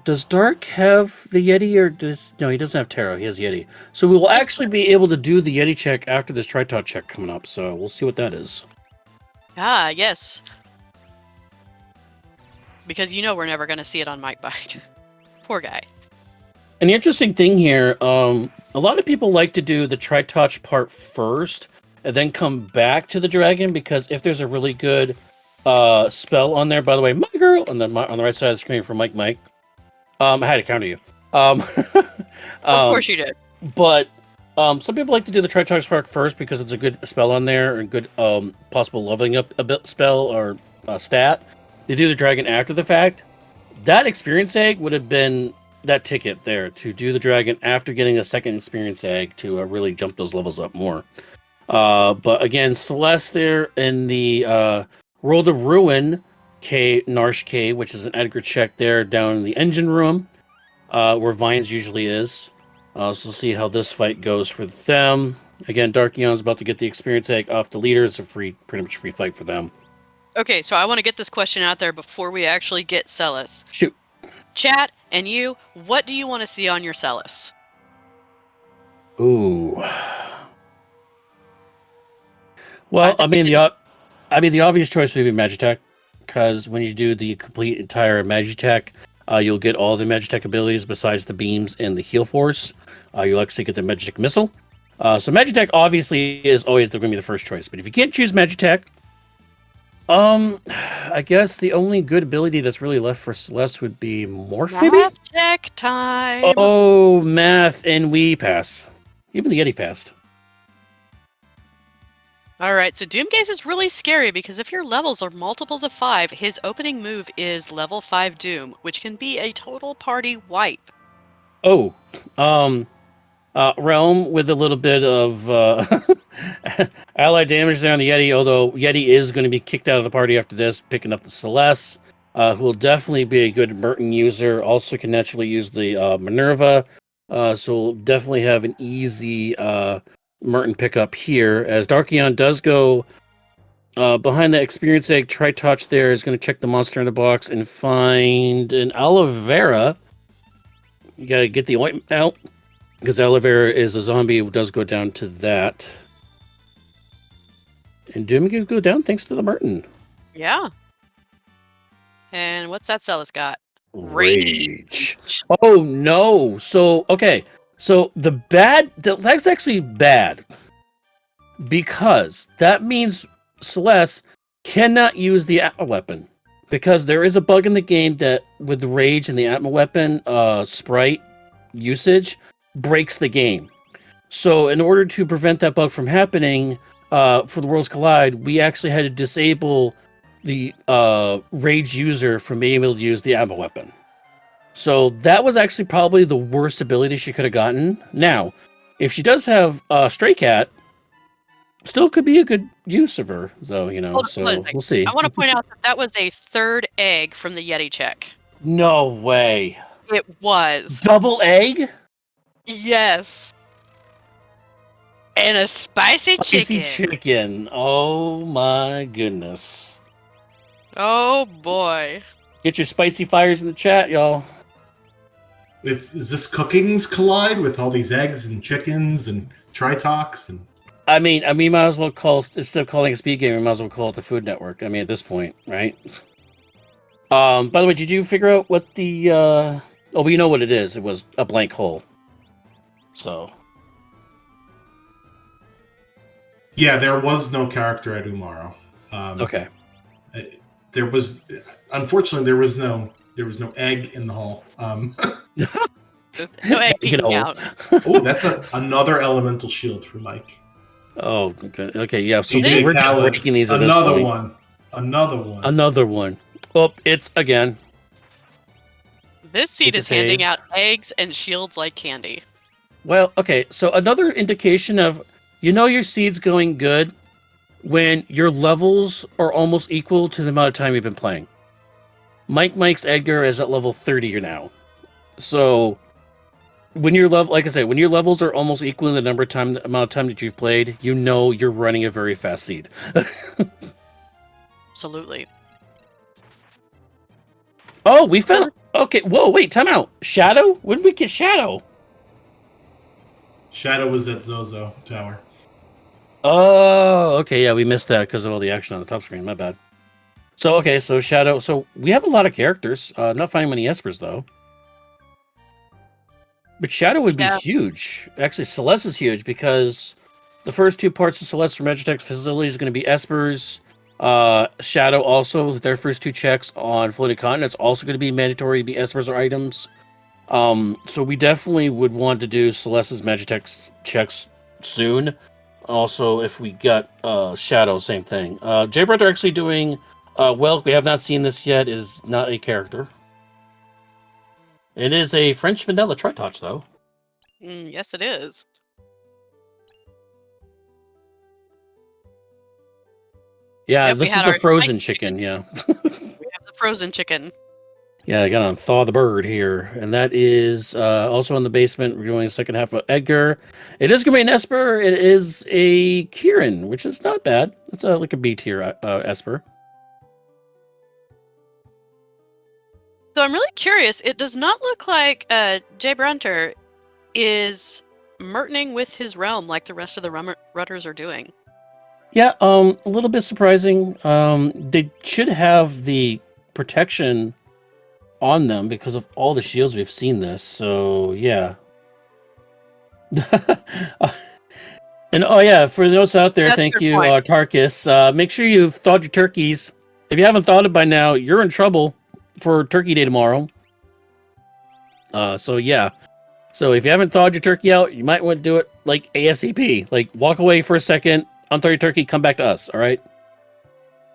Speaker 1: Does Dark have the Yeti, or no? He doesn't have Tarot. He has Yeti. So we will actually be able to do the Yeti check after this Tritot check coming up. So we'll see what that is.
Speaker 2: Ah, yes. Because you know we're never going to see it on Mike Bike. Poor guy.
Speaker 1: And the interesting thing here, a lot of people like to do the Tri-Touch part first and then come back to the dragon, because if there's a really good spell on there, by the way, my girl, on the right side of the screen for Mike. I had to counter you.
Speaker 2: Of course you did.
Speaker 1: But some people like to do the Tri-Touch part first because it's a good spell on there and good possible leveling up a bit spell or stat. They do the dragon after the fact. That experience egg would have been that ticket there to do the dragon after getting a second experience egg to really jump those levels up more. But again, Celeste there in the World of Ruin Narsh K, which is an Edgar check there down in the engine room, where Vines usually is. So we'll see how this fight goes for them. Again, Darkion's about to get the experience egg off the leader. It's a pretty much free fight for them.
Speaker 2: Okay, so I want to get this question out there before we actually get Celis.
Speaker 1: Shoot.
Speaker 2: Chat and you, what do you want to see on your Celis?
Speaker 1: Ooh. Well, I mean the obvious choice would be Magitech, because when you do the complete entire Magitech, you'll get all the Magitech abilities besides the beams and the heal force. You'll actually get the Magitech missile. So Magitech obviously is always going to be the first choice. But if you can't choose Magitech, I guess the only good ability that's really left for Celeste would be Morph, maybe?
Speaker 2: Math check time!
Speaker 1: Oh, math, and we pass. Even the Yeti passed.
Speaker 2: Alright, so Doomgaze is really scary because if your levels are multiples of 5, his opening move is level 5 Doom, which can be a total party wipe.
Speaker 1: Oh, Realm with a little bit of allied damage there on the Yeti, although Yeti is going to be kicked out of the party after this, picking up the Celeste, who will definitely be a good Merton user, also can naturally use the Minerva, so we'll definitely have an easy Merton pickup here, as Darkion does go behind the experience egg. Tri-Touch there is going to check the monster in the box and find an aloe vera. You got to get the ointment out, because aloe vera is a zombie. It does go down to that. And Doomgaze go down thanks to the Merton.
Speaker 2: Yeah. And what's that Celis got?
Speaker 1: Rage. Oh no. So, okay. So that's actually bad, because that means Celeste cannot use the Atma weapon, because there is a bug in the game that with the rage and the Atma weapon sprite usage breaks the game. So in order to prevent that bug from happening for the Worlds Collide, we actually had to disable the rage user from being able to use the Atma weapon. So that was actually probably the worst ability she could have gotten. Now, if she does have Stray Cat, still could be a good use of her, though, so we'll see.
Speaker 2: I want to point out that was a third egg from the Yeti check.
Speaker 1: No way.
Speaker 2: It was.
Speaker 1: Double egg?
Speaker 2: Yes. And a spicy
Speaker 1: chicken. Oh my goodness.
Speaker 2: Oh boy.
Speaker 1: Get your spicy fires in the chat, y'all.
Speaker 3: Is this Cooking's Collide with all these eggs and chickens and Tritox and
Speaker 1: I mean, might as well call, instead of calling it SpeedGaming, we might as well call it the Food Network. I mean, at this point, right? By the way, did you figure out what the? Oh, well, you know what it is. It was a blank hole. So.
Speaker 3: Yeah, there was no character at Umaro.
Speaker 1: Okay.
Speaker 3: There was, unfortunately, there was no egg in the hole.
Speaker 2: No egg peeking out.
Speaker 3: Oh, that's another elemental shield for Mike.
Speaker 1: Oh, okay. Okay, yeah. So
Speaker 3: DJ
Speaker 1: we're just
Speaker 3: Talent,
Speaker 1: breaking these at this
Speaker 3: another
Speaker 1: point.
Speaker 3: one. Another one.
Speaker 1: Another one. Oh, it's again.
Speaker 2: This seed is handing out eggs and shields like candy.
Speaker 1: Well, okay. So another indication of, your seed's going good when your levels are almost equal to the amount of time you've been playing. Mike's Edgar is at level 30 now. So when your level, like I said, when your levels are almost equal in the amount of time that you've played, you're running a very fast seed.
Speaker 2: Absolutely.
Speaker 1: Oh, we found. Okay, whoa, wait, time out. Shadow? When did we get Shadow?
Speaker 3: Shadow was at Zozo Tower.
Speaker 1: Oh, okay, yeah, we missed that because of all the action on the top screen. My bad. So, okay, so Shadow. So we have a lot of characters. Not finding many espers, though. But Shadow would be huge. Actually, Celeste is huge because the first two parts of Celeste from Magitech facility is going to be espers. Shadow also, their first two checks on floating continents also going to be mandatory to be espers or items. So we definitely would want to do Celeste's Magitech checks soon. Also, if we got Shadow, same thing. Jaybird are actually doing well. We have not seen this yet. Is not a character. It is a French vanilla Tritouch, though.
Speaker 2: Yes, it is.
Speaker 1: Yeah, this is the frozen chicken. Yeah,
Speaker 2: we have the frozen chicken.
Speaker 1: Yeah, I got to thaw the bird here, and that is also in the basement. We're doing the second half of Edgar. It is going to be an Esper. It is a Kieran, which is not bad. It's like a B tier Esper.
Speaker 2: So I'm really curious. It does not look like Jay Brunter is mertoning with his realm like the rest of the runners are doing.
Speaker 1: Yeah, a little bit surprising. They should have the protection on them because of all the shields we've seen this. So yeah. And oh yeah, for those out there, thank you, Tarkus. Make sure you've thawed your turkeys. If you haven't thawed it by now, you're in trouble for Turkey Day tomorrow. So yeah. So if you haven't thawed your turkey out, you might want to do it like ASAP. Like walk away for a second, unthaw your turkey, come back to us, alright?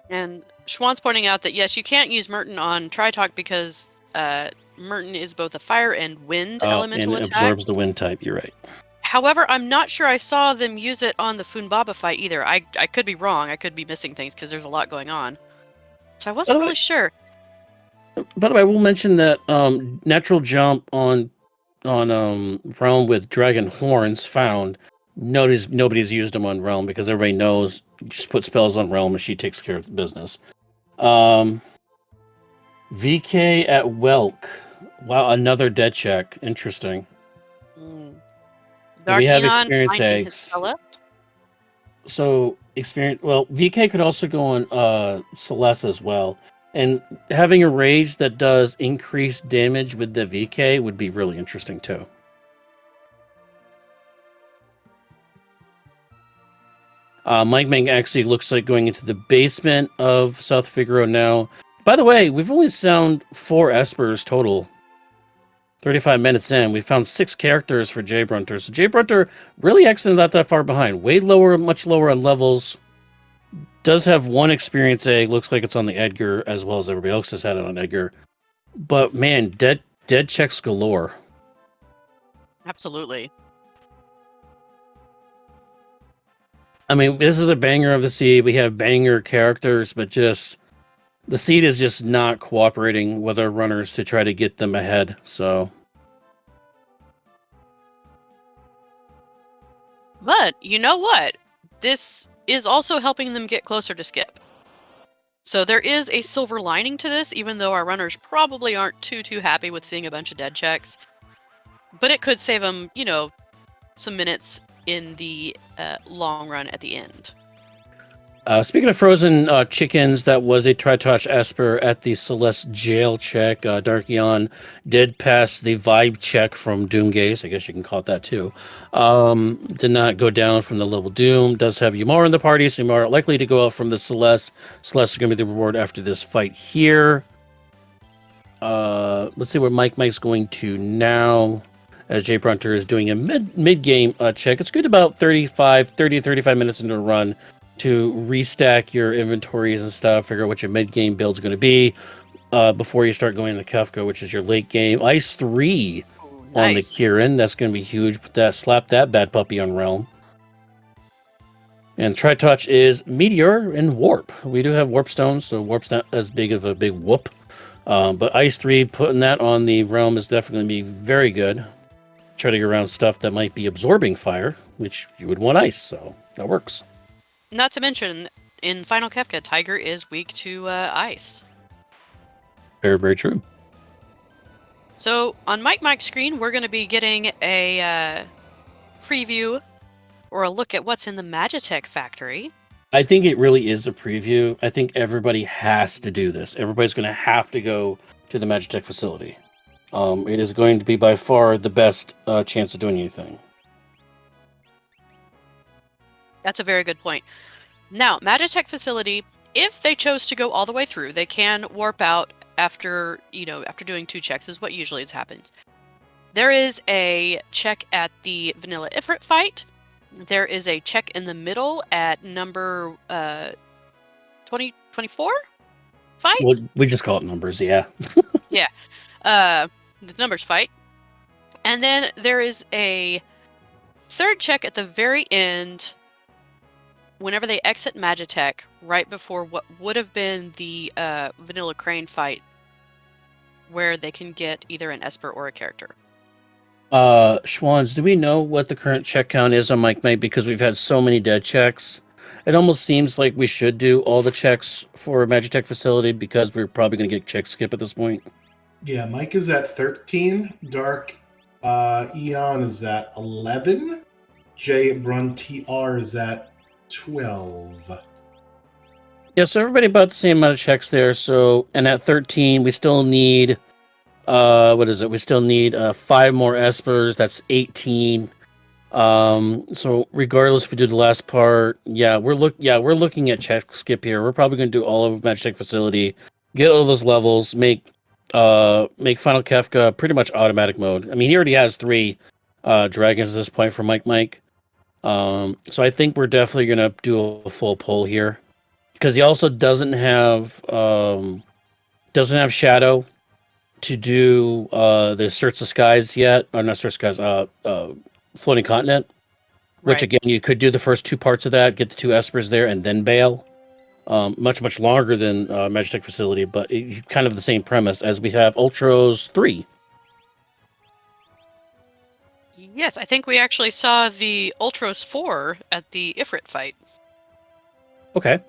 Speaker 2: And Schwann's pointing out that yes, you can't use Merton on Tritalk because Merton is both a fire and wind elemental
Speaker 1: and it
Speaker 2: attack.
Speaker 1: absorbs the wind type, you're right.
Speaker 2: However, I'm not sure I saw them use it on the Funbaba fight either. I could be wrong. I could be missing things because there's a lot going on. So I wasn't really sure.
Speaker 1: By the way, we'll mention that natural jump on Realm with Dragon Horns found. Nobody's used them on Realm because everybody knows you just put spells on Realm and she takes care of the business. VK at Welk. Wow, another dead check. Interesting. We have experience eggs. So experience. Well, VK could also go on Celeste as well. And having a rage that does increased damage with the VK would be really interesting too. Mike Mang actually looks like going into the basement of South Figaro now. By the way, we've only found 4 espers total. 35 minutes in, we found 6 characters for Jay Brunter. So Jay Brunter really actually not that far behind. Way lower, much lower on levels. Does have 1 experience egg. Looks like it's on the Edgar as well as everybody else has had it on Edgar. But man, dead checks galore.
Speaker 2: Absolutely.
Speaker 1: I mean, this is a banger of the seed. We have banger characters, but just the seed is just not cooperating with our runners to try to get them ahead. So,
Speaker 2: but you know what? This is also helping them get closer to Skip. So there is a silver lining to this, even though our runners probably aren't too happy with seeing a bunch of dead checks. But it could save them, some minutes in the long run at the end.
Speaker 1: Speaking of frozen chickens, that was a Tri-Touch Esper at the Celeste jail check. Darkion did pass the vibe check from Doomgaze. I guess you can call it that too. Did not go down from the level Doom. Does have Yumar in the party, so Yumar likely to go out from the Celeste. Celeste is going to be the reward after this fight here. Let's see what Mike's going to now. As Jay Brunter is doing a mid-game check. It's good about 30 to 35 minutes into a run to restack your inventories and stuff, figure out what your mid-game build is going to be before you start going to Kefka, which is your late game. Ice 3 on the Kieran. That's going to be huge. Slap that bad puppy on Realm. And Tri-Touch is Meteor and Warp. We do have Warp Stones, so Warp's not as big of a big whoop. But Ice 3, putting that on the Realm is definitely going to be very good. Try to get around stuff that might be absorbing fire, which you would want ice, so that works.
Speaker 2: Not to mention, in Final Kefka, Tiger is weak to ice.
Speaker 1: Very, very true.
Speaker 2: So, on Mike's screen, we're going to be getting a preview or a look at what's in the Magitech factory.
Speaker 1: I think it really is a preview. I think everybody has to do this. Everybody's going to have to go to the Magitech facility. It is going to be by far the best chance of doing anything.
Speaker 2: That's a very good point. Now, Magitech facility, if they chose to go all the way through, they can warp out after doing 2 checks, is what usually happens. There is a check at the Vanilla Ifrit fight. There is a check in the middle at number 2024 fight.
Speaker 1: Well, we just call it numbers, yeah.
Speaker 2: Yeah, the numbers fight, and then there is a 3rd check at the very end. Whenever they exit Magitech, right before what would have been the Vanilla Crane fight, where they can get either an Esper or a character.
Speaker 1: Schwans, do we know what the current check count is on Mike? Because we've had so many dead checks. It almost seems like we should do all the checks for a Magitech facility because we're probably going to get check skip at this point.
Speaker 3: Yeah, Mike is at 13. Dark Eon is at 11. J Brun TR is at 12.
Speaker 1: Yeah, so everybody about the same amount of checks there. So, and at 13, we still need, what is it? We still need 5 more Espers. That's 18. So regardless if we do the last part, we're looking at check skip here. We're probably going to do all of Magitech facility, get all those levels, make Final Kefka pretty much automatic mode. I mean, he already has 3 dragons at this point for Mike. So I think we're definitely gonna do a full pull here because he also doesn't have Shadow to do the Search the Skies yet, or not Search the Skies, Floating Continent, which
Speaker 2: Right.
Speaker 1: again you could do the first 2 parts of that, get the 2 Espers there, and then bail. Much longer than Magitech facility, but kind of the same premise as we have Ultros 3.
Speaker 2: Yes, I think we actually saw the Ultros 4 at the Ifrit fight.
Speaker 1: Okay.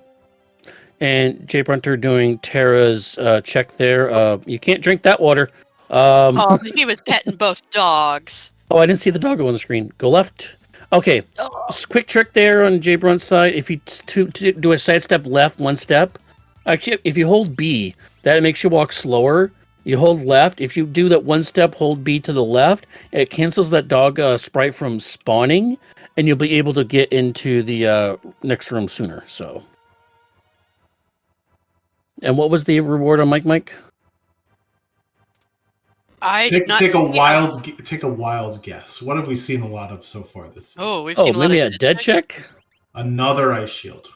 Speaker 1: And Jay Brunter doing Terra's check there. You can't drink that water.
Speaker 2: He was petting both dogs.
Speaker 1: Oh, I didn't see the doggo on the screen. Go left. Okay.
Speaker 2: Oh.
Speaker 1: Quick trick there on Jay Brunt's side. If you to do a sidestep left 1 step, actually, if you hold B, that makes you walk slower. You hold left. If you do that 1 step, hold B to the left, it cancels that dog sprite from spawning, and you'll be able to get into the next room sooner. So, and what was the reward on Mike?
Speaker 2: I
Speaker 3: Take,
Speaker 2: did not
Speaker 3: take a
Speaker 2: see
Speaker 3: wild take a wild guess. What have we seen a lot of so far this season?
Speaker 2: Oh, we've seen a lot
Speaker 1: maybe
Speaker 2: of
Speaker 1: a dead check?
Speaker 3: Another ice shield.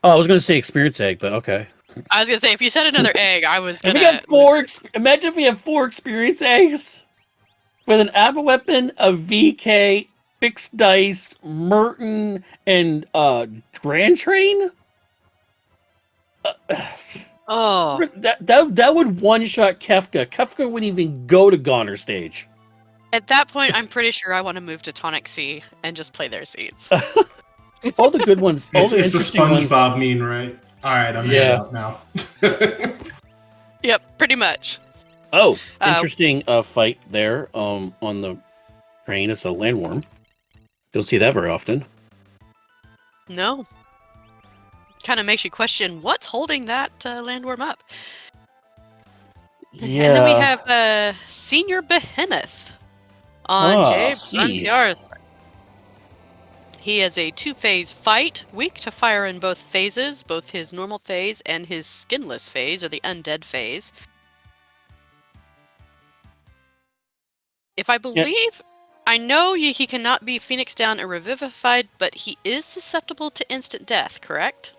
Speaker 1: Oh, I was going to say experience egg, but okay.
Speaker 2: I was gonna say if you said another egg, I was
Speaker 1: If
Speaker 2: gonna.
Speaker 1: we have 4, imagine if we have 4 experience eggs with an Abba weapon, a VK, fixed dice, Merton, and Grand Train.
Speaker 2: Oh,
Speaker 1: That would one shot Kefka. Kefka wouldn't even go to Goner stage.
Speaker 2: at that point, I'm pretty sure I want to move to Tonic Sea and just play their seeds.
Speaker 1: All the good ones. All
Speaker 3: It's
Speaker 1: the
Speaker 3: a
Speaker 1: interesting ones.
Speaker 3: SpongeBob meme, right? All right, I'm heading out now.
Speaker 2: Yep, pretty much.
Speaker 1: Oh, interesting fight there on the train. It's a landworm. Don't see that very often.
Speaker 2: No. Kind of makes you question what's holding that landworm up.
Speaker 1: Yeah.
Speaker 2: And then we have Senior Behemoth on Jay
Speaker 1: C.
Speaker 2: Bruntiarth. He has a 2-phase fight, weak to fire in both phases, both his normal phase and his skinless phase, or the undead phase. If I believe, I know he cannot be Phoenix down or revivified, but he is susceptible to instant death, correct?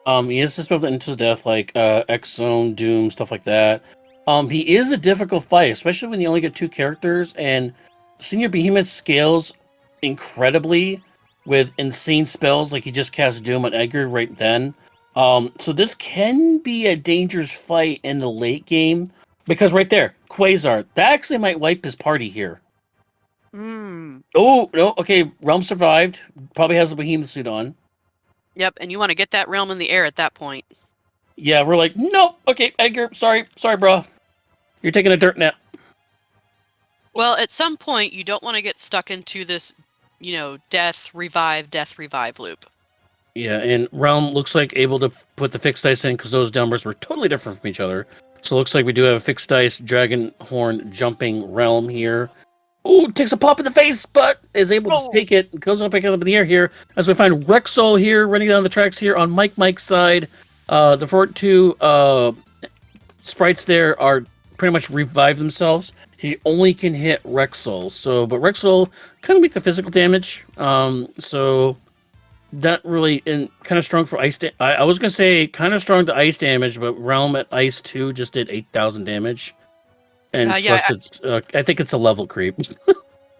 Speaker 1: He is susceptible to instant death, like X-Zone, Doom, stuff like that. He is a difficult fight, especially when you only get 2 characters, and Senior Behemoth scales incredibly with insane spells, like he just cast Doom on Edgar right then. So this can be a dangerous fight in the late game, because right there, Quasar, that actually might wipe his party here. Oh, no, okay, Realm survived, probably has the Behemoth suit on.
Speaker 2: Yep, and you want to get that realm in the air at that point.
Speaker 1: Yeah, we're like, no, okay, Edgar, sorry, bro. You're taking a dirt nap.
Speaker 2: Well, at some point, you don't want to get stuck into this, death, revive loop.
Speaker 1: Yeah, and Realm looks like able to put the fixed dice in because those numbers were totally different from each other. So it looks like we do have a fixed dice Dragon Horn jumping Realm here. Ooh, takes a pop in the face, but is able to take it. Goes up in the air here. As we find Rexall here running down the tracks here on Mike's side. The 4-2 sprites there are pretty much revive themselves. He only can hit Rexall. But Rexall kind of make the physical damage. So not really kind of strong for ice. I was gonna say kind of strong to ice damage, but Realm at ice 2 just did 8,000 damage. And I think it's a level creep.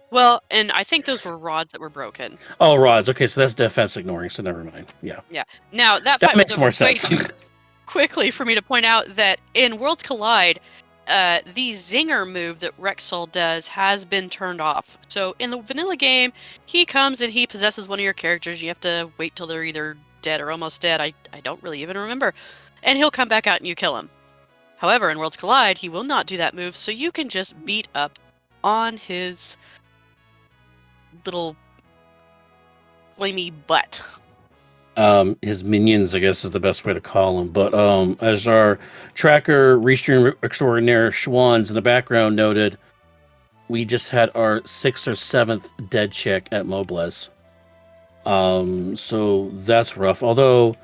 Speaker 2: Well, and I think those were rods that were broken.
Speaker 1: Oh, rods. Okay, so that's defense ignoring, so never mind. Yeah.
Speaker 2: Yeah. Now, that fight
Speaker 1: makes more
Speaker 2: way
Speaker 1: sense.
Speaker 2: too quickly for me to point out that in Worlds Collide, the Zinger move that Rexall does has been turned off. So in the vanilla game, he comes and he possesses one of your characters. You have to wait till they're either dead or almost dead. I don't really even remember. And he'll come back out and you kill him. However, in Worlds Collide, he will not do that move, so you can just beat up on his little flamey butt.
Speaker 1: His minions, I guess, is the best way to call them. But as our tracker, restream extraordinaire Schwans in the background noted, we just had our 6th or 7th dead chick at Moblez. So that's rough. Although,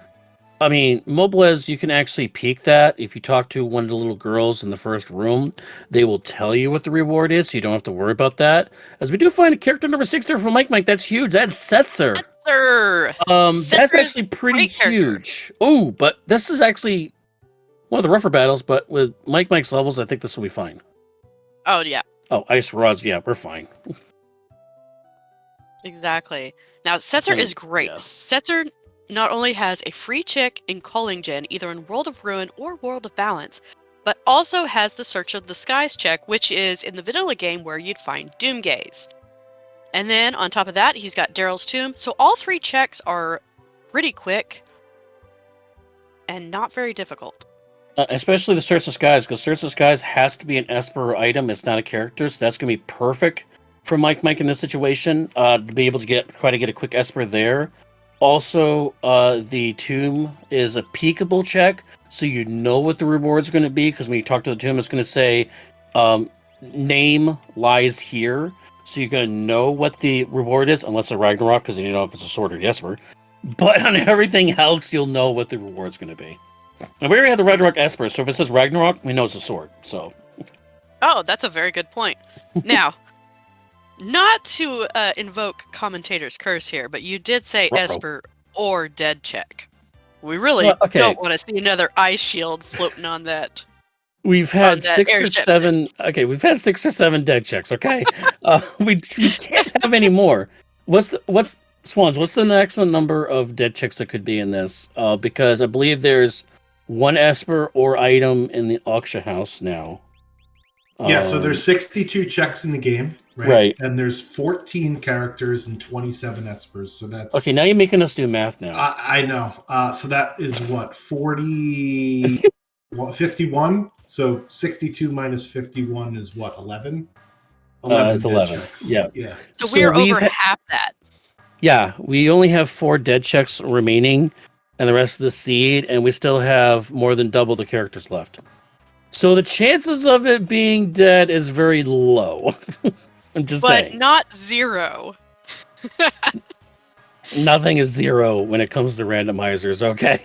Speaker 1: I mean, Moblez, you can actually peek that. If you talk to one of the little girls in the first room, they will tell you what the reward is, so you don't have to worry about that. As we do find a character number 6 there from Mike. That's huge. That's Setzer. That's actually pretty huge. Oh, but this is actually one of the rougher battles, but with Mike's levels, I think this will be fine.
Speaker 2: Oh, yeah.
Speaker 1: Oh, ice rods. Yeah, we're fine.
Speaker 2: Exactly. Now, Setzer is great.
Speaker 1: Yeah.
Speaker 2: Setzer not only has a free chick in Calling Gen, either in World of Ruin or World of Balance, but also has the Search of the Skies check, which is in the vanilla game where you'd find Doomgaze. And then on top of that, he's got Daryl's Tomb. So all 3 checks are pretty quick and not very difficult.
Speaker 1: Especially the Search of the Skies, because Search of the Skies has to be an esper item. It's not a character, so that's going to be perfect for Mike in this situation, to be able to try to get a quick esper there. Also, the Tomb is a peekable check, so you know what the reward's going to be, because when you talk to the Tomb, it's going to say, name lies here, so you're going to know what the reward is, unless it's Ragnarok, because you don't know if it's a sword or the Esper. But on everything else, you'll know what the reward's going to be. And we already have the Ragnarok Esper, so if it says Ragnarok, we know it's a sword, so...
Speaker 2: Oh, that's a very good point. Now... Not to invoke commentator's curse here, but you did say esper or dead check. We really don't want to see another ice shield floating on that.
Speaker 1: We've had 6 or 7. Okay, we've had 6 or 7 dead checks. Okay, we can't have any more. What's Swans? What's the maximum number of dead checks that could be in this? Because I believe there's 1 esper or item in the auction house now.
Speaker 3: Yeah, so there's 62 checks in the game, right? And there's 14 characters and 27 espers, so that's...
Speaker 1: Okay, now you're making us do math now.
Speaker 3: I know. So that is what, 40... 51? So 62 minus 51 is what, 11? 11
Speaker 1: it's 11.
Speaker 3: checks.
Speaker 1: Yeah.
Speaker 2: So we're over half that.
Speaker 1: Yeah, we only have 4 dead checks remaining, and the rest of the seed, and we still have more than double the characters left. So the chances of it being dead is very low. I'm just
Speaker 2: But
Speaker 1: saying.
Speaker 2: not 0.
Speaker 1: Nothing is 0 when it comes to randomizers, okay?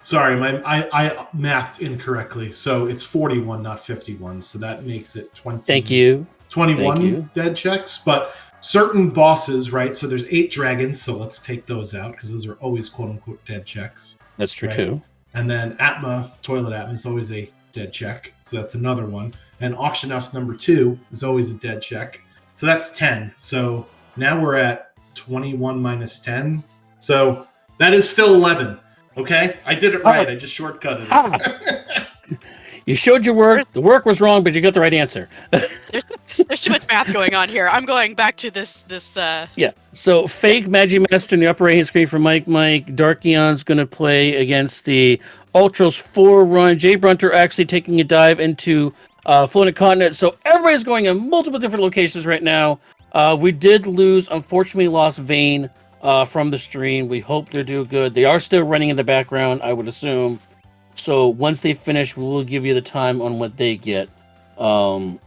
Speaker 3: Sorry, I mathed incorrectly. So it's 41, not 51. So that makes it 20.
Speaker 1: Thank you.
Speaker 3: 21
Speaker 1: Thank you.
Speaker 3: dead checks. But certain bosses, right? So there's 8 dragons. So let's take those out because those are always quote unquote dead checks.
Speaker 1: That's true
Speaker 3: Right.
Speaker 1: too.
Speaker 3: And then Toilet Atma is always a dead check. So that's another one. And Auction House number 2 is always a dead check. So that's 10. So now we're at 21 minus 10. So that is still 11. Okay? I did it right. I just shortcutted it.
Speaker 1: You showed your work. The work was wrong, but you got the right answer.
Speaker 2: There's too much math going on here. I'm going back to this.
Speaker 1: Yeah. So fake Magimaster in the upper right-hand screen for Mike. Darkion's going to play against the Ultros 4 run. Jay Brunter actually taking a dive into Floating Continent. So everybody's going in multiple different locations right now. We did lose, unfortunately, lost Vane from the stream. We hope they're doing good. They are still running in the background, I would assume. So once they finish, we will give you the time on what they get. Whenever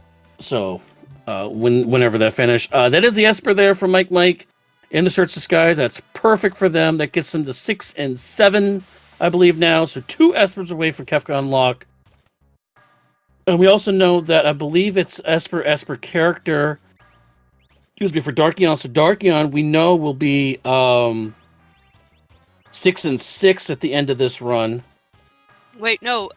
Speaker 1: they finish, that is the esper there for Mike in the Search the Skies. That's perfect for them. That gets them to 6 and 7, I believe now. So 2 espers away from Kefka unlock. And we also know that I believe it's esper character. Excuse me, for Darkion. So Darkion, we know will be 6 and 6 at the end of this run.
Speaker 2: Wait, no.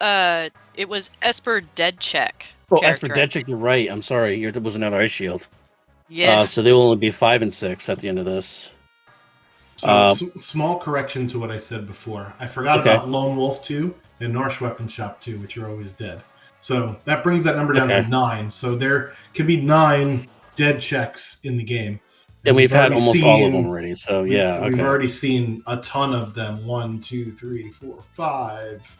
Speaker 2: It was Esper Dead Check.
Speaker 1: Oh, Esper Dead Check, you're right. I'm sorry. There was another ice shield.
Speaker 2: Yeah.
Speaker 1: So they will only be 5 and 6 at the end of this.
Speaker 3: So small correction to what I said before. I forgot about Lone Wolf 2 and Norse Weapon Shop 2, which are always dead. So that brings that number down to 9. So there could be 9 dead checks in the game.
Speaker 1: And we've had almost all of them already. So yeah,
Speaker 3: we've already seen a ton of them. 1, 2, 3, 4, 5,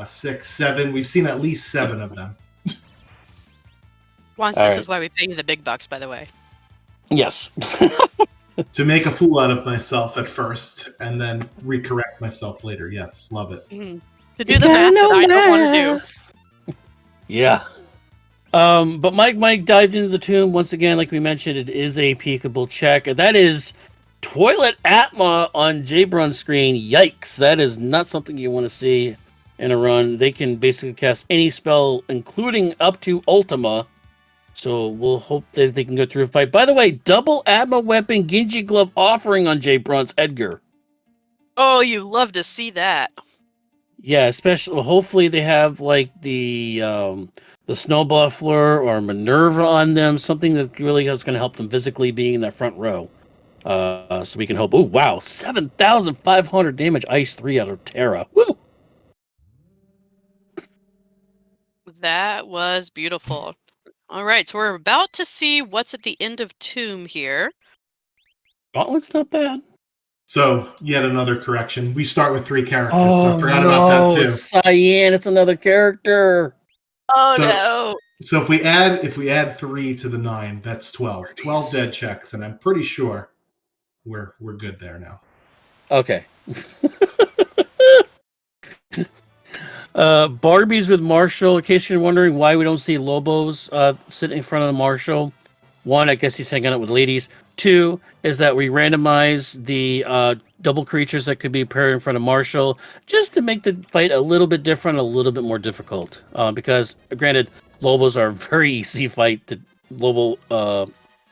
Speaker 3: 6, 7. We've seen at least 7 of them.
Speaker 2: This is why we pay you the big bucks, by the way.
Speaker 1: Yes.
Speaker 3: To make a fool out of myself at first and then recorrect myself later. Yes, love it.
Speaker 2: Mm-hmm. To do the math that I don't want to do.
Speaker 1: Yeah. But Mike dived into the tomb once again. Like we mentioned, it is a peekable check. That is Toilet Atma on Jbrun's screen. Yikes! That is not something you want to see in a run. They can basically cast any spell, including up to Ultima. So we'll hope that they can go through a fight. By the way, double Atma weapon Genji glove offering on Jbrun's Edgar.
Speaker 2: Oh, you love to see that.
Speaker 1: Yeah, especially hopefully they have like the Snowbuffler or Minerva on them, something that really is going to help them physically being in that front row. So we can hope. Oh wow, 7,500 damage, Ice 3 out of Terra. Woo!
Speaker 2: That was beautiful. All right, so we're about to see what's at the end of Tomb here.
Speaker 1: Gauntlet's not bad.
Speaker 3: So, yet another correction. We start with 3 characters, so I forgot about that too.
Speaker 1: It's Cyan, it's another character.
Speaker 2: Oh no.
Speaker 3: So if we add 3 to the 9, that's 12. 12 dead checks, and I'm pretty sure we're good there now.
Speaker 1: Okay. Barbies with Marshall. In case you're wondering why we don't see Lobos sitting in front of the Marshall. 1, I guess he's hanging out with ladies. 2 is that we randomize the double creatures that could be paired in front of Marshall just to make the fight a little bit different, a little bit more difficult. Because, granted, Lobos are a very easy fight. Lobo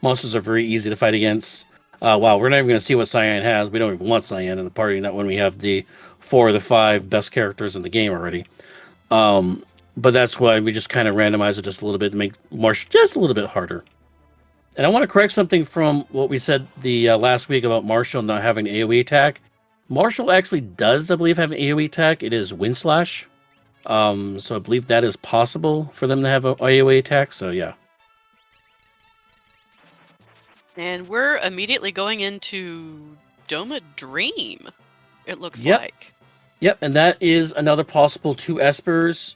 Speaker 1: monsters are very easy to fight against. Wow, we're not even going to see what Cyan has. We don't even want Cyan in the party, not when we have the 4 of the 5 best characters in the game already. But that's why we just kind of randomize it just a little bit to make Marshall just a little bit harder. And I want to correct something from what we said the last week about Marshall not having AoE attack. Marshall actually does, I believe, have an AoE attack. It is Wind Slash. So I believe that is possible for them to have an AoE attack. So yeah.
Speaker 2: And we're immediately going into Doma Dream, it looks
Speaker 1: Yep.
Speaker 2: like.
Speaker 1: Yep, and that is another possible 2 espers,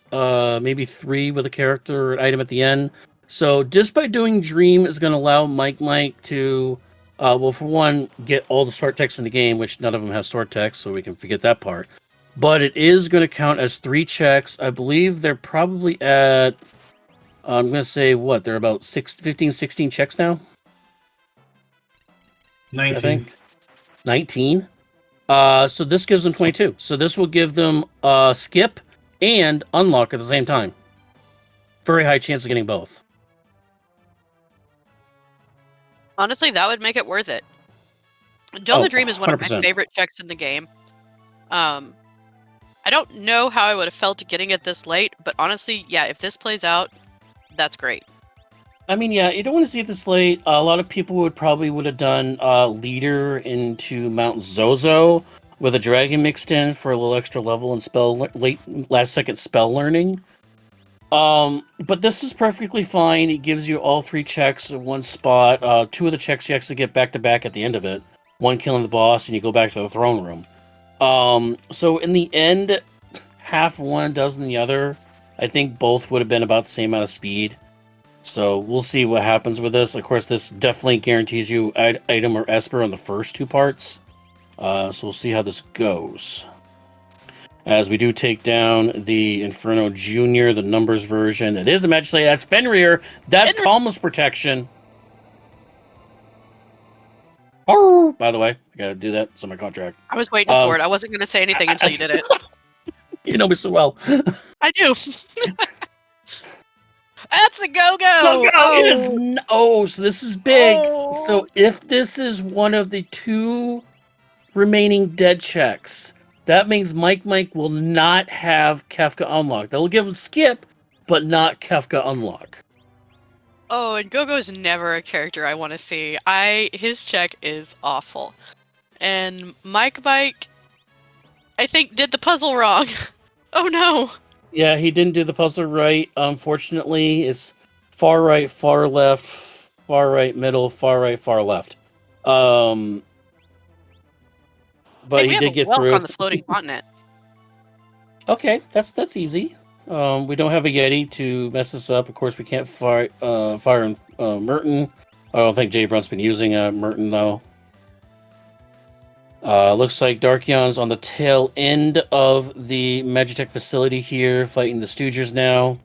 Speaker 1: maybe 3 with a character or an item at the end. So just by doing Dream is going to allow Mike to, well, for one, get all the sword text in the game, which none of them has sword text, so we can forget that part. But it is going to count as 3 checks. I believe they're probably at, I'm going to say, what, they're about 15, 16 checks now?
Speaker 3: 19.
Speaker 1: I think. 19? So this gives them 22. So this will give them skip and unlock at the same time. Very high chance of getting both.
Speaker 2: Honestly, that would make it worth it. Dome the Dream is one of my
Speaker 1: 100%.
Speaker 2: favorite checks in the game. I don't know how I would have felt getting it this late, but honestly, yeah, if this plays out, that's great.
Speaker 1: I mean, yeah, you don't want to see it this late. A lot of people would have done leader into Mount Zozo with a dragon mixed in for a little extra level and last second spell learning. But this is perfectly fine. It gives you all 3 checks in one spot. 2 of the checks you actually get back to back at the end of it. 1 killing the boss, and you go back to the throne room. So in the end, half one, dozen the other. I think both would have been about the same amount of speed. So we'll see what happens with this. Of course, this definitely guarantees you item or esper on the first 2 parts. So we'll see how this goes. As we do take down the Inferno Junior, the numbers version. It is a magic slate. That's Fenrir. That's Calmless Protection. Oh, by the way, I gotta do that. It's on my contract.
Speaker 2: I was waiting for it. I wasn't going to say anything until you did it.
Speaker 1: You know me so well.
Speaker 2: I do. That's a go-go!
Speaker 1: So this is big.
Speaker 2: Oh.
Speaker 1: So if this is one of the 2 remaining dead checks, that means Mike will not have Kefka unlocked. They'll give him skip, but not Kefka unlock.
Speaker 2: Oh, and Gogo's never a character I want to see. His check is awful. And Mike, I think, did the puzzle wrong. Oh no!
Speaker 1: Yeah, he didn't do the puzzle right. Unfortunately, it's far right, far left, far right, middle, far right, far left. But
Speaker 2: hey,
Speaker 1: he did get through
Speaker 2: on the floating continent.
Speaker 1: Okay, that's easy. We don't have a Yeti to mess this up. Of course, we can't fire Merton. I don't think Jay Brunt's been using Merton though. Looks like Darkion's on the tail end of the Magitech facility here, fighting the Stoogers now.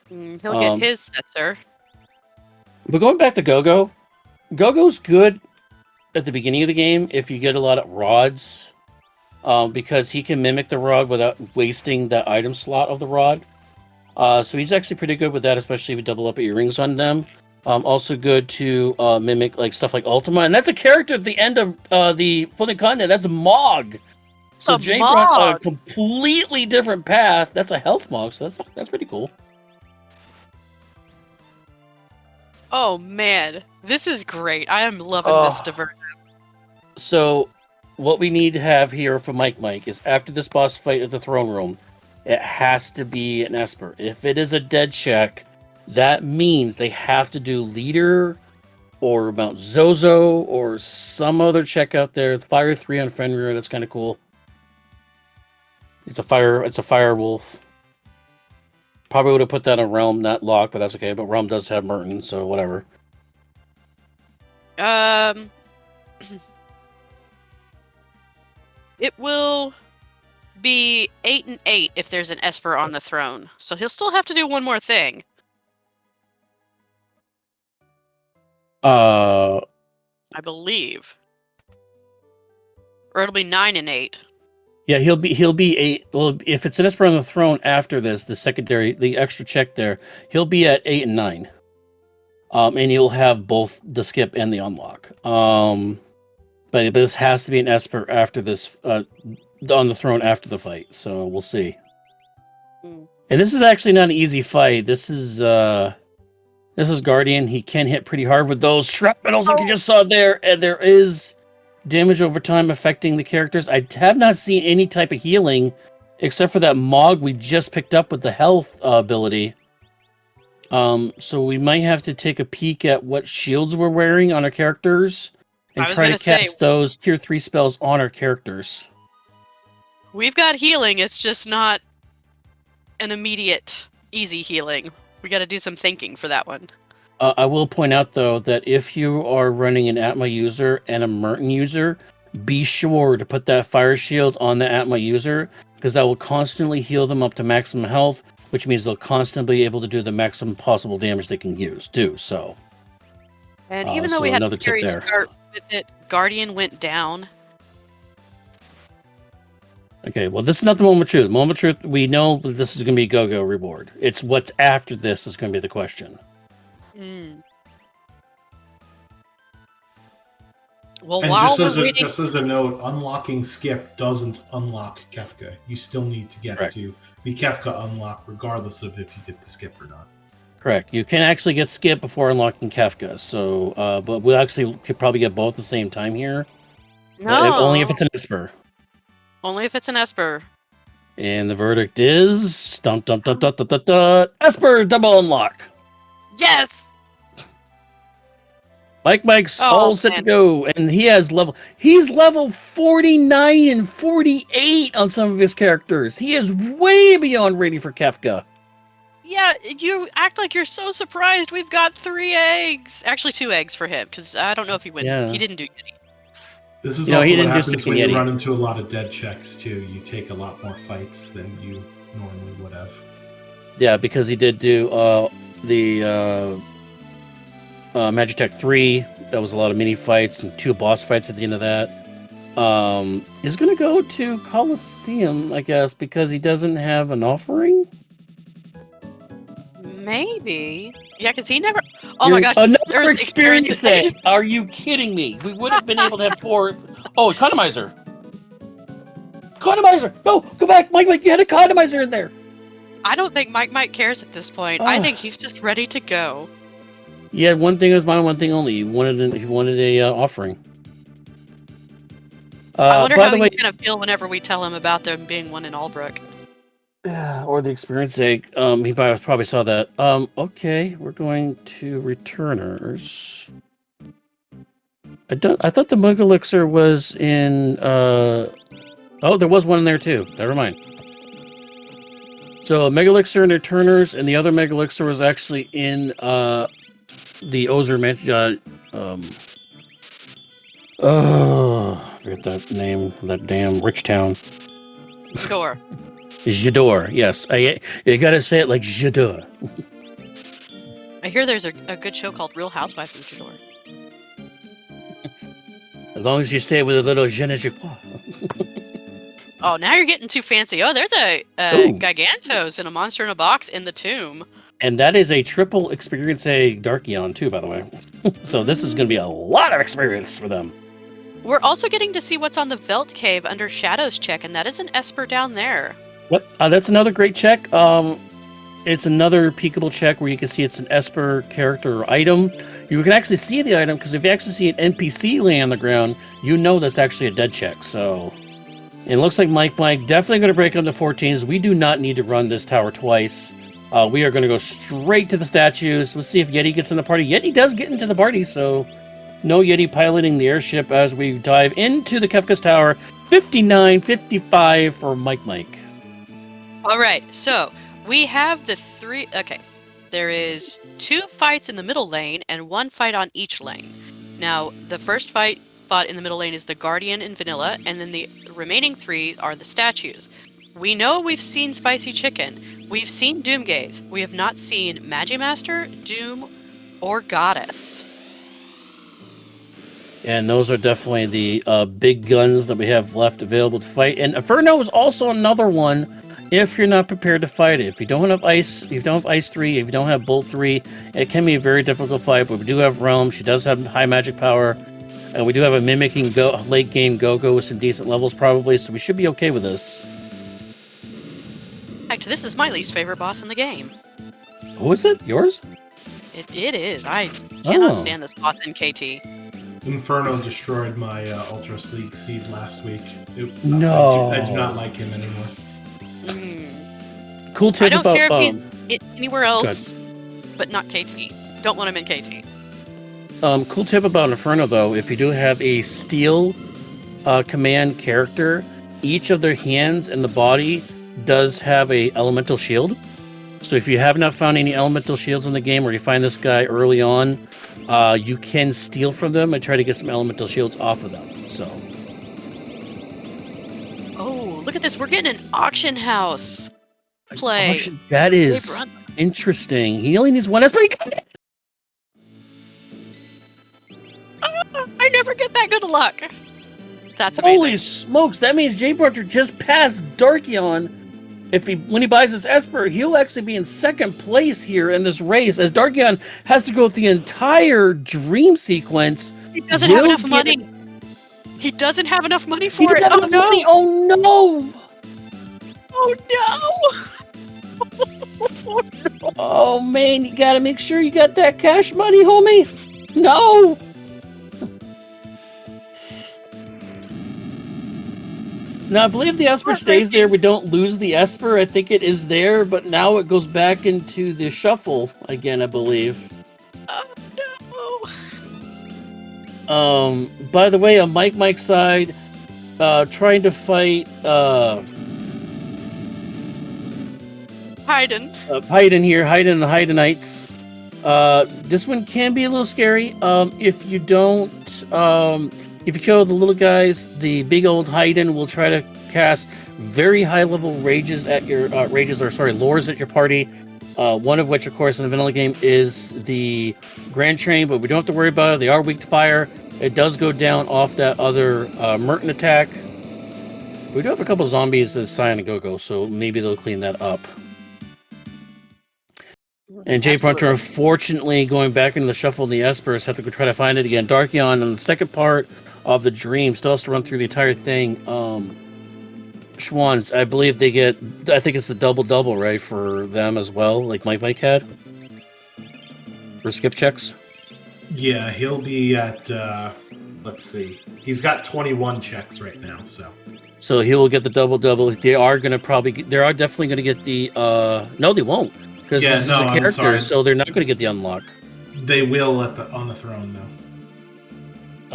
Speaker 2: He'll get his Setzer.
Speaker 1: But going back to Gogo, Gogo's good at the beginning of the game if you get a lot of rods, because he can mimic the rod without wasting the item slot of the rod. So he's actually pretty good with that, especially if you double up earrings on them. Also good to mimic like stuff like Ultima, and that's a character at the end of the Floating Continent. That's a Mog. So Jay brought a completely different path. That's a health Mog, so that's pretty cool.
Speaker 2: Oh man, this is great. I am loving this diversion.
Speaker 1: So what we need to have here for Mike is after this boss fight at the throne room, it has to be an esper. If it is a dead check, that means they have to do leader or Mount Zozo or some other check out there. Fire 3 on Fenrir, that's kind of cool. It's a fire wolf. Probably would have put that on Realm, not Lock, but that's okay. But Realm does have Merton, so whatever.
Speaker 2: It will be 8 and 8 if there's an esper on the throne. So he'll still have to do one more thing. I believe. Or it'll be 9 and 8.
Speaker 1: Yeah, he'll be 8. Well, if it's an esper on the throne after this, the extra check there, he'll be at 8 and 9. And you'll have both the skip and the unlock. But this has to be an esper after this, on the throne after the fight. So we'll see. And this is actually not an easy fight. This is Guardian. He can hit pretty hard with those shrapnels like you just saw there, and there is damage over time affecting the characters. I have not seen any type of healing except for that Mog we just picked up with the health ability. So we might have to take a peek at what shields we're wearing on our characters and try to cast those tier 3 spells on our characters.
Speaker 2: We've got healing, it's just not an immediate easy healing. We got to do some thinking for that one.
Speaker 1: I will point out, though, that if you are running an Atma user and a Merton user, be sure to put that fire shield on the Atma user, because that will constantly heal them up to maximum health, which means they'll constantly be able to do the maximum possible damage they can use, too. So,
Speaker 2: And even though
Speaker 1: so
Speaker 2: we had a
Speaker 1: another tip
Speaker 2: scary
Speaker 1: there.
Speaker 2: start with it, Guardian went down.
Speaker 1: Okay, well, this is not the moment of truth. Moment of truth, we know this is going to be go-go reward. It's what's after this is going to be the question.
Speaker 2: Well,
Speaker 3: And
Speaker 2: while
Speaker 3: just
Speaker 2: we're waiting,
Speaker 3: just as a note, unlocking Skip doesn't unlock Kefka. You still need to get
Speaker 1: Correct.
Speaker 3: to the Kefka unlock, regardless of if you get the Skip or not.
Speaker 1: Correct. You can actually get Skip before unlocking Kefka. So, but we actually could probably get both at the same time here.
Speaker 2: no,
Speaker 1: Only if it's an esper.
Speaker 2: only if it's an esper.
Speaker 1: And the verdict is dum dum dum dum dum dum dum. Esper double unlock.
Speaker 2: Yes.
Speaker 1: Mike's
Speaker 2: Oh,
Speaker 1: all set to
Speaker 2: man.
Speaker 1: go, and he's level 49 and 48 on some of his characters. He is way beyond ready for Kefka.
Speaker 2: Yeah, you act like you're so surprised. We've got 3 eggs. Actually, 2 eggs for him, because I don't know if he went.
Speaker 1: Yeah.
Speaker 2: He didn't do Yeti.
Speaker 3: This is
Speaker 1: You know, he
Speaker 3: also what
Speaker 1: didn't do
Speaker 3: happens
Speaker 1: Sick
Speaker 3: when
Speaker 1: and
Speaker 3: you
Speaker 1: Yeti.
Speaker 3: run into a lot of dead checks, too. You take a lot more fights than you normally would have.
Speaker 1: Yeah, because he did do the Magitech 3. That was a lot of mini fights and 2 boss fights at the end of that. He's going to go to Coliseum, I guess, because he doesn't have an offering?
Speaker 2: Maybe. Yeah, because he never. Oh my gosh.
Speaker 1: Another
Speaker 2: there's
Speaker 1: experience egg. Are you kidding me? We would have been able to have 4. Oh, economizer. Economizer. No, go back. Mike, you had a economizer in there.
Speaker 2: I don't think Mike cares at this point. I think he's just ready to go.
Speaker 1: Yeah, one thing is mine, one thing only. He wanted a offering.
Speaker 2: I wonder
Speaker 1: by
Speaker 2: how
Speaker 1: the way,
Speaker 2: he's going to feel whenever we tell him about them being one in Albrook.
Speaker 1: yeah, or the experience egg. He probably saw that. Okay, we're going to returners. I thought the Mug Elixir was in. Oh, there was one in there too. Never mind. So Mega Elixir and returners, and the other Mega Elixir was actually in the Ozer mansion. I forget that name. That damn rich town.
Speaker 2: Sure.
Speaker 1: Jador, yes. You gotta say it like Jador.
Speaker 2: I hear there's a good show called Real Housewives of Jador.
Speaker 1: As long as you say it with a little je ne sais quoi.
Speaker 2: Oh, now you're getting too fancy. Oh, there's a
Speaker 1: Ooh.
Speaker 2: Gigantos and a monster in a box in the tomb.
Speaker 1: And that is a triple experience egg Darkion too, by the way. So this is gonna be a lot of experience for them.
Speaker 2: We're also getting to see what's on the Veld Cave under Shadows check, and that is an Esper down there.
Speaker 1: Yep, that's another great check. It's another peekable check where you can see it's an Esper character or item. You can actually see the item because if you actually see an NPC laying on the ground, you know that's actually a dead check. So, and it looks like Mike definitely going to break into 14s. We do not need to run this tower twice. We are going to go straight to the statues. Let's see if Yeti gets in the party. Yeti does get into the party, so no Yeti piloting the airship as we dive into the Kefka's Tower. 59-55 for Mike.
Speaker 2: All right, so we have the 3. Okay, there is 2 fights in the middle lane and 1 fight on each lane. Now, the first fight spot in the middle lane is the Guardian and Vanilla, and then the remaining 3 are the statues. We know we've seen Spicy Chicken. We've seen Doomgaze. We have not seen Magimaster, Doom, or Goddess.
Speaker 1: And those are definitely the big guns that we have left available to fight. And Inferno is also another one if you're not prepared to fight it. If you don't have Ice, if you don't have Ice 3, if you don't have Bolt 3, it can be a very difficult fight, but we do have Realm. She does have high magic power. And we do have a mimicking late game Go-Go with some decent levels probably, so we should be okay with this.
Speaker 2: In fact, this is my least favorite boss in the game.
Speaker 1: Who is it? Yours?
Speaker 2: It is. I cannot
Speaker 1: Oh.
Speaker 2: stand this boss in KT.
Speaker 3: Inferno destroyed my Ultra Sleek Seed last week.
Speaker 1: No.
Speaker 3: I do not like him anymore.
Speaker 1: Cool tip
Speaker 2: I don't
Speaker 1: about,
Speaker 2: care if he's anywhere else, but not KT. Don't want him in KT.
Speaker 1: cool tip about Inferno, though, if you do have a steel command character, each of their hands and the body does have a elemental shield. So if you have not found any elemental shields in the game, or you find this guy early on, you can steal from them and try to get some elemental shields off of them. So.
Speaker 2: Oh, look at this. We're getting an auction house play.
Speaker 1: That
Speaker 2: Hey,
Speaker 1: is
Speaker 2: brother.
Speaker 1: interesting. He only needs one esper. He got it.
Speaker 2: I never get that good luck. That's amazing.
Speaker 1: Holy smokes! That means Jay Brunter just passed Darkion. When he buys his esper, he'll actually be in second place here in this race, as Darkion has to go through the entire dream sequence.
Speaker 2: He doesn't have enough money. He doesn't have enough money for it.
Speaker 1: Oh no! Money. Oh no!
Speaker 2: Oh no! Oh no!
Speaker 1: Oh man, you gotta make sure you got that cash money, homie. No! Now, I believe the esper stays there. We don't lose the esper. I think it is there, but now it goes back into the shuffle again, I believe.
Speaker 2: Oh no!
Speaker 1: By the way, on Mike's side, trying to fight
Speaker 2: Haydn.
Speaker 1: Haydn here, Haydn and the Haydenites. This one can be a little scary. If you don't, if you kill the little guys, the big old Haydn will try to cast very high level lores at your party. One of which, of course, in the vanilla game is the Grand Train, but we don't have to worry about it. They are weak to fire. It does go down off that other Merton attack. We do have a couple zombies as Cyan and Go-Go, so maybe they'll clean that up. And Jay Brunter, unfortunately, going back into the shuffle in the Espers, have to go try to find it again. Darkion, on the second part of the dream, still has to run through the entire thing. Schwans, I believe they get, I think it's the double-double, right, for them as well, like Mike had? For skip checks?
Speaker 3: Yeah, he'll be at, let's see. He's got 21 checks right now, so.
Speaker 1: So he will get the double-double. They are definitely going to get the, no, they won't. Because this is a character, so they're not going to get the unlock.
Speaker 3: They will on the throne, though.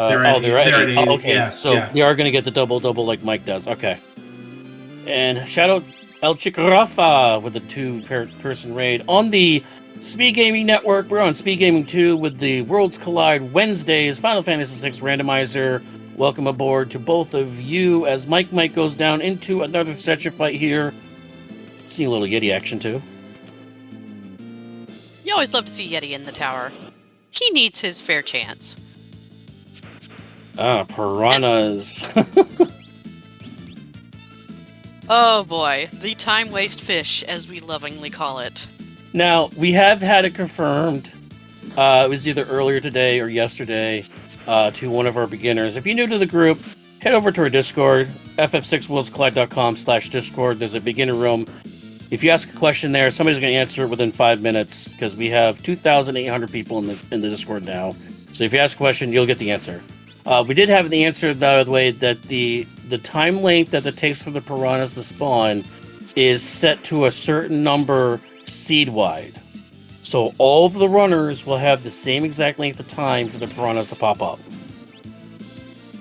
Speaker 1: They're at 80. Okay,
Speaker 3: yeah,
Speaker 1: so they are going to get the double-double like Mike does. Okay. And Shadow El Chicarafa with the two-person raid. On the SpeedGaming Network, we're on SpeedGaming 2 with the Worlds Collide Wednesdays, Final Fantasy VI Randomizer. Welcome aboard to both of you as Mike goes down into another statue fight here. Seeing a little Yeti action, too.
Speaker 2: You always love to see Yeti in the tower. He needs his fair chance.
Speaker 1: Piranhas.
Speaker 2: Oh boy, the time waste fish, as we lovingly call it.
Speaker 1: Now, we have had it confirmed. It was either earlier today or yesterday to one of our beginners. If you're new to the group, head over to our Discord, ff6worldscollide.com/Discord. There's a beginner room. If you ask a question there, somebody's going to answer it within 5 minutes, because we have 2,800 people in the Discord now. So if you ask a question, you'll get the answer. We did have the answer, by the way, that the time length that it takes for the piranhas to spawn is set to a certain number seed-wide. So all of the runners will have the same exact length of time for the piranhas to pop up.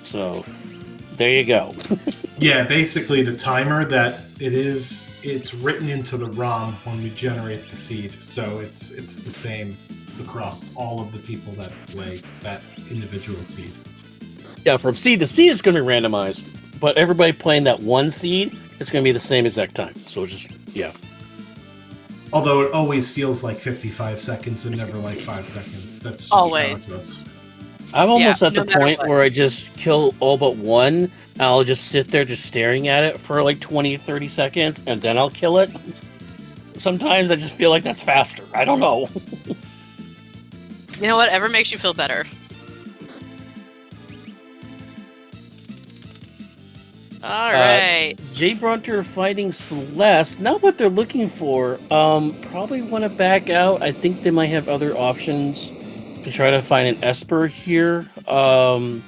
Speaker 1: So there you go.
Speaker 3: Yeah, basically the timer that it's written into the ROM when we generate the seed. So it's the same across all of the people that play that individual seed.
Speaker 1: Yeah, from seed to seed, it's going to be randomized. But everybody playing that one seed, it's going to be the same exact time. So it's just, yeah.
Speaker 3: Although it always feels like 55 seconds and never like 5 seconds. That's just
Speaker 2: always
Speaker 3: how it goes.
Speaker 1: I'm almost at the point where I just kill all but one, and I'll just sit there just staring at it for like 20, 30 seconds, and then I'll kill it. Sometimes I just feel like that's faster. I don't know.
Speaker 2: You know, whatever makes you feel better. All right.
Speaker 1: Jay Brunter fighting Celeste. Not what they're looking for. Probably want to back out. I think they might have other options to try to find an Esper here. Darkion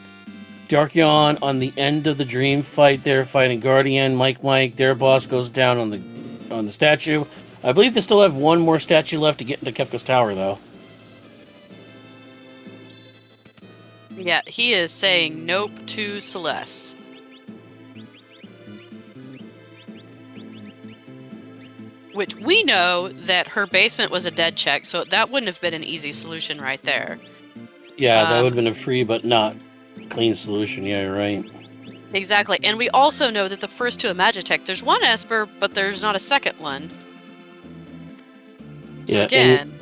Speaker 1: on the end of the dream fight there, fighting Guardian. Mike, their boss goes down on the statue. I believe they still have one more statue left to get into Kefka's tower, though.
Speaker 2: Yeah, he is saying nope to Celeste. which we know that her basement was a dead check, so that wouldn't have been an easy solution right there.
Speaker 1: Yeah, that would have been a free but not clean solution. Yeah, you're right.
Speaker 2: Exactly. And we also know that the first two Imagitech, there's one Esper, but there's not a second one. So
Speaker 1: Yeah,
Speaker 2: again...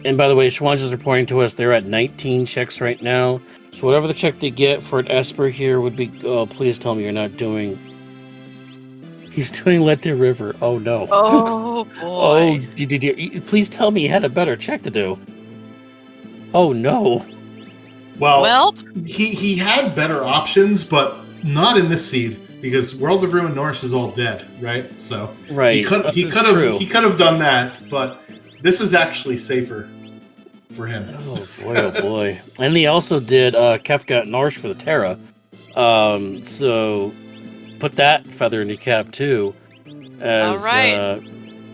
Speaker 1: And by the way, Schwanz is reporting to us they're at 19 checks right now. So whatever the check they get for an Esper here would be... Oh, please tell me you're not doing... He's doing Let the River. Oh, no.
Speaker 2: Oh, boy.
Speaker 1: Please tell me he had a better check to do. Oh, no.
Speaker 3: Well, he had better options, but not in this seed because World of Ruin Norse is all dead, right? So
Speaker 1: right,
Speaker 3: he could have done that, but this is actually safer for him.
Speaker 1: Oh boy, oh boy! And he also did Kefka Norse for the Terra, so put that feather in your cap too. As,
Speaker 2: all right,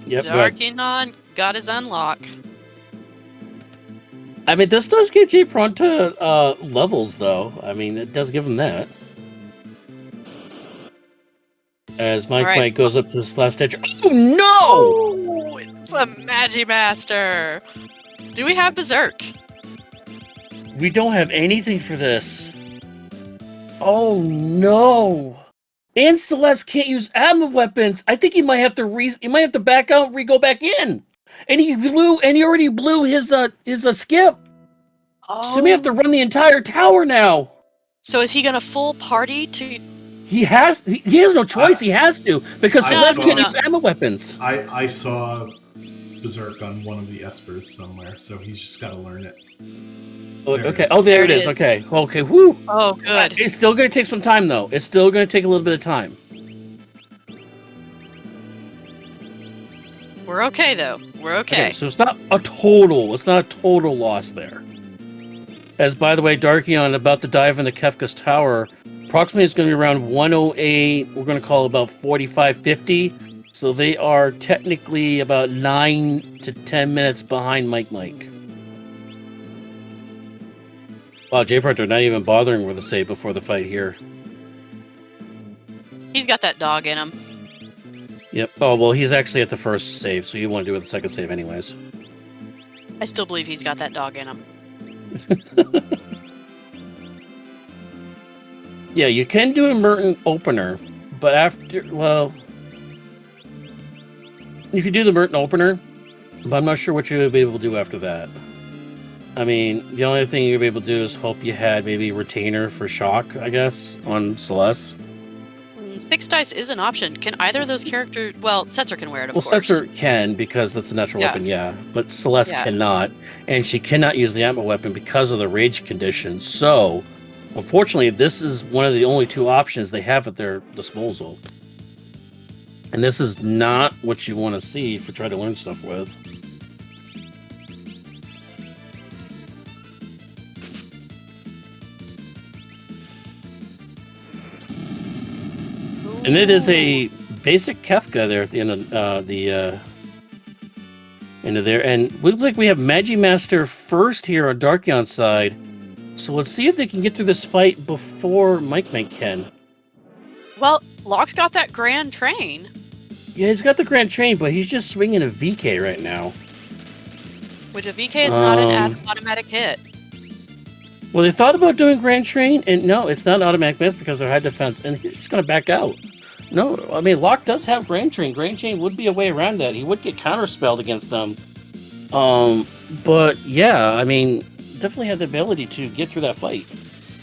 Speaker 1: yep.
Speaker 2: Darkinon got his unlock.
Speaker 1: I mean, this does give J. Pronta levels, though. I mean, it does give him that. As Mike goes up to this last stage. Oh, no!
Speaker 2: Oh, it's a Magimaster! Do we have Berserk?
Speaker 1: We don't have anything for this. Oh, no! And Celeste can't use ammo weapons. I think he might have to back out and go back in. And he already blew his skip.
Speaker 2: Oh.
Speaker 1: So he may have to run the entire tower now.
Speaker 2: So is he gonna full party to?
Speaker 1: He has no choice. He has to because Celeste can't use ammo weapons.
Speaker 3: I saw Berserk on one of the espers somewhere, so he's just got to learn it.
Speaker 1: Okay. Oh, there it is. Okay. Whoo.
Speaker 2: Oh, good.
Speaker 1: It's still going to take some time, though. It's still going to take a little bit of time.
Speaker 2: We're okay, though. We're okay.
Speaker 1: So it's not a total loss there. As, by the way, Darkion about to dive into Kefka's tower. Approximately it's going to be around 108. We're going to call it about 45-50. So they are technically about 9 to 10 minutes behind Mike. Wow, J. Printer not even bothering with a save before the fight here.
Speaker 2: He's got that dog in him.
Speaker 1: Yep. Oh, well, he's actually at the first save, so you want to do it with the second save anyways.
Speaker 2: I still believe he's got that dog in him.
Speaker 1: Yeah, you can do a Merton opener, but after, well... You could do the Merton opener, but I'm not sure what you'll be able to do after that. I mean, the only thing you'll be able to do is hope you had maybe retainer for shock, I guess, on Celeste.
Speaker 2: Fixed dice is an option. Can either of those characters... Well, Setzer can wear it, of course.
Speaker 1: Well, Setzer can, because that's a natural weapon, yeah. But Celeste cannot. And she cannot use the ammo weapon because of the rage condition. So, unfortunately, this is one of the only two options they have at their disposal. And this is not what you want to see if you try to learn stuff with. And it is a basic Kefka there at the end of end of there. And it looks like we have Magimaster first here on Darkion's side. So let's see if they can get through this fight before Mike can.
Speaker 2: Well, Locke's got that Grand Train.
Speaker 1: Yeah, he's got the Grand Train, but he's just swinging a VK right now.
Speaker 2: Which a VK is not an automatic hit.
Speaker 1: Well, they thought about doing Grand Train, and no, it's not an automatic miss because they're high defense, and he's just going to back out. No, I mean, Locke does have Grand Train. Grand Train would be a way around that. He would get counterspelled against them. But, yeah, I mean, definitely had the ability to get through that fight.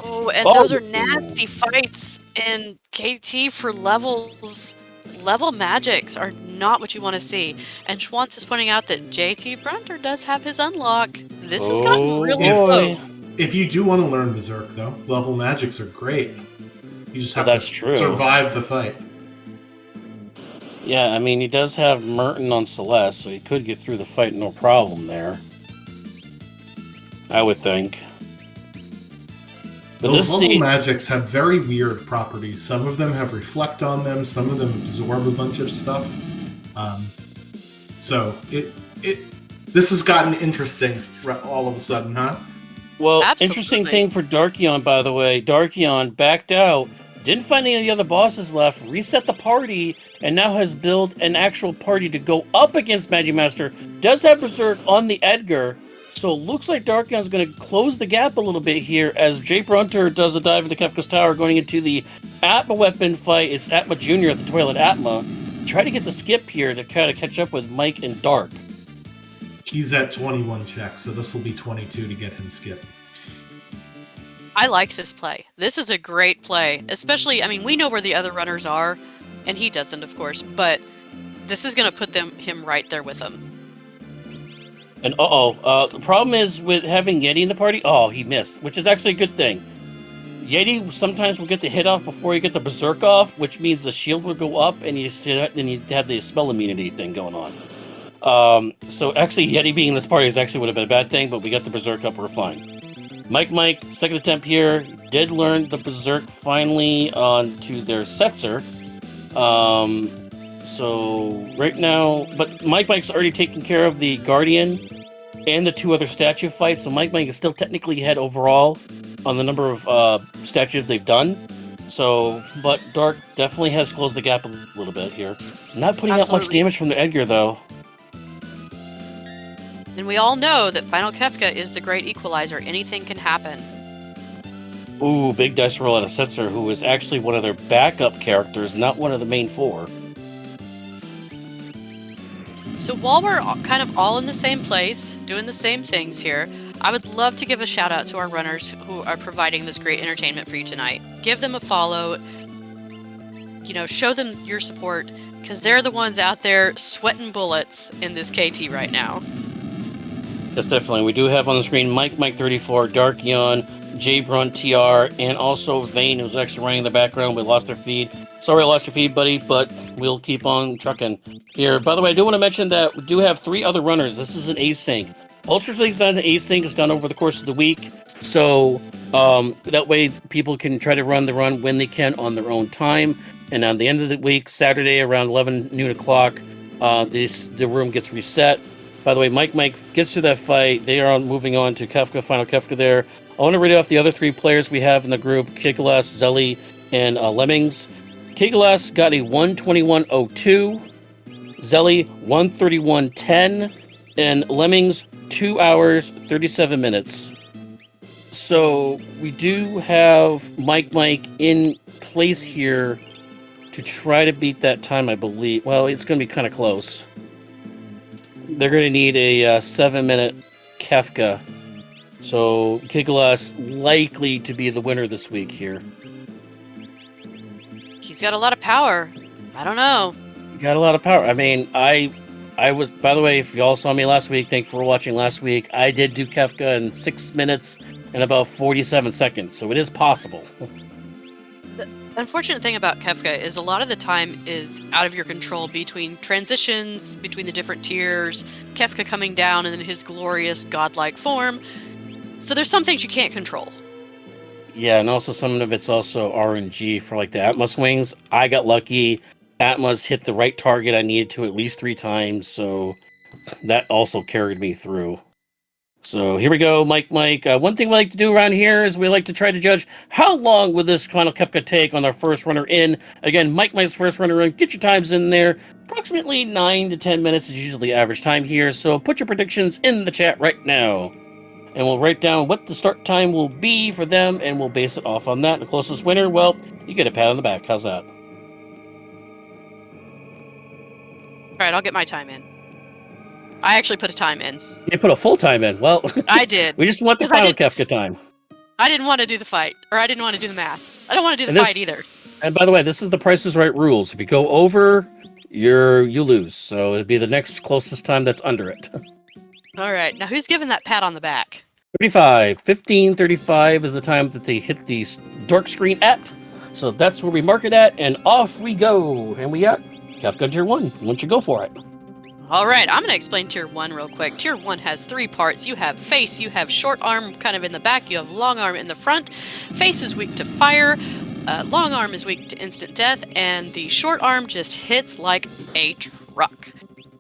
Speaker 2: Oh, and those are nasty fights in KT for levels. Level magics are not what you want to see. And Schwantz is pointing out that JT Brunter does have his unlock. This has gotten really close.
Speaker 3: If you do want to learn Berserk, though, level magics are great. You just have to survive the fight.
Speaker 1: Yeah, I mean, he does have Merton on Celeste, so he could get through the fight no problem there. I would think. But
Speaker 3: those level magics have very weird properties. Some of them have reflect on them. Some of them absorb a bunch of stuff. So this has gotten interesting all of a sudden, huh?
Speaker 1: Well, Absolutely. Interesting thing for Darkion, by the way. Darkion backed out, didn't find any of the other bosses left, reset the party, and now has built an actual party to go up against Magic Master. Does have Berserk on the Edgar, so it looks like Darkion's going to close the gap a little bit here as Jay Brunter does a dive into Kefka's Tower, going into the Atma weapon fight. It's Atma Jr. at the Toilet Atma. Try to get the skip here to kind of catch up with Mike and Dark.
Speaker 3: He's at 21 checks, so this will be 22 to get him skipped.
Speaker 2: I like this play. This is a great play, especially, I mean, we know where the other runners are, and he doesn't, of course, but this is going to put him right there with them.
Speaker 1: And the problem is with having Yeti in the party, he missed, which is actually a good thing. Yeti sometimes will get the hit off before you get the Berserk off, which means the shield will go up, and you have the spell immunity thing going on. So actually, Yeti being in this party would have been a bad thing, but we got the Berserk up, we're fine. Mike, second attempt here, did learn the Berserk finally onto their Setzer. So right now, but Mike's already taken care of the Guardian and the 2 other statue fights, so Mike is still technically ahead overall on the number of statues they've done. So, but Dark definitely has closed the gap a little bit here. Not putting out much damage from the Edgar, though.
Speaker 2: And we all know that Final Kefka is the great equalizer. Anything can happen.
Speaker 1: Ooh, big dice roll out of Setzer, who is actually one of their backup characters, not one of the main 4.
Speaker 2: So while we're kind of all in the same place, doing the same things here, I would love to give a shout out to our runners who are providing this great entertainment for you tonight. Give them a follow, show them your support, because they're the ones out there sweating bullets in this KT right now.
Speaker 1: Yes, definitely. We do have on the screen Mike 34, Darkion, J Brunt TR, and also Vane, who's actually running in the background. We lost their feed. Sorry I lost your feed, buddy, but we'll keep on trucking here. By the way, I do want to mention that we do have 3 other runners. This is an async. Ultra League's done an async. It's done over the course of the week. So that way people can try to run the run when they can on their own time. And on the end of the week, Saturday around 11 noon o'clock, the room gets reset. By the way, Mike gets to that fight. They are moving on to Kefka, Final Kefka there. I want to read off the other 3 players we have in the group, Kigalas, Zelly, and Lemmings. Kigalas got a 121.02, Zelly 131.10, and Lemmings 2 hours, 37 minutes. So we do have Mike in place here to try to beat that time, I believe. Well, it's going to be kind of close. They're going to need a 7-minute Kefka. So Kigalas likely to be the winner this week here.
Speaker 2: He's got a lot of power. I don't know.
Speaker 1: Got a lot of power. I mean, I was, by the way, if y'all saw me last week, thanks for watching last week. I did do Kefka in 6 minutes and about 47 seconds, so it is possible.
Speaker 2: The unfortunate thing about Kefka is a lot of the time is out of your control between transitions, between the different tiers, Kefka coming down and then his glorious godlike form. So there's some things you can't control.
Speaker 1: Yeah, and also some of it's also RNG for like the Atma swings. I got lucky. Atma's hit the right target I needed to at least 3 times, so that also carried me through. So here we go, Mike. One thing we like to do around here is we like to try to judge how long will this Final Kefka take on our first runner in. Again, Mike's first runner in. Get your times in there. Approximately 9 to 10 minutes is usually the average time here, so put your predictions in the chat right now. And we'll write down what the start time will be for them, and we'll base it off on that. The closest winner, well, you get a pat on the back. How's that?
Speaker 2: All right, I'll get my time in. I actually put a time in.
Speaker 1: You put a full time in. Well,
Speaker 2: I did.
Speaker 1: We just want the Final Kefka time.
Speaker 2: I didn't want to do the fight, or I didn't want to do the math. I don't want to do the fight either.
Speaker 1: And by the way, this is the Price is Right rules. If you go over, you lose. So it'd be the next closest time that's under it.
Speaker 2: All right, now who's giving that pat on the back?
Speaker 1: 15:35 is the time that they hit the dark screen at. So that's where we mark it at, and off we go. And we got Kefka Tier 1. Why don't you go for it?
Speaker 2: All right, I'm going to explain Tier 1 real quick. Tier 1 has 3 parts. You have face, you have short arm kind of in the back, you have long arm in the front. Face is weak to fire, long arm is weak to instant death, and the short arm just hits like a truck.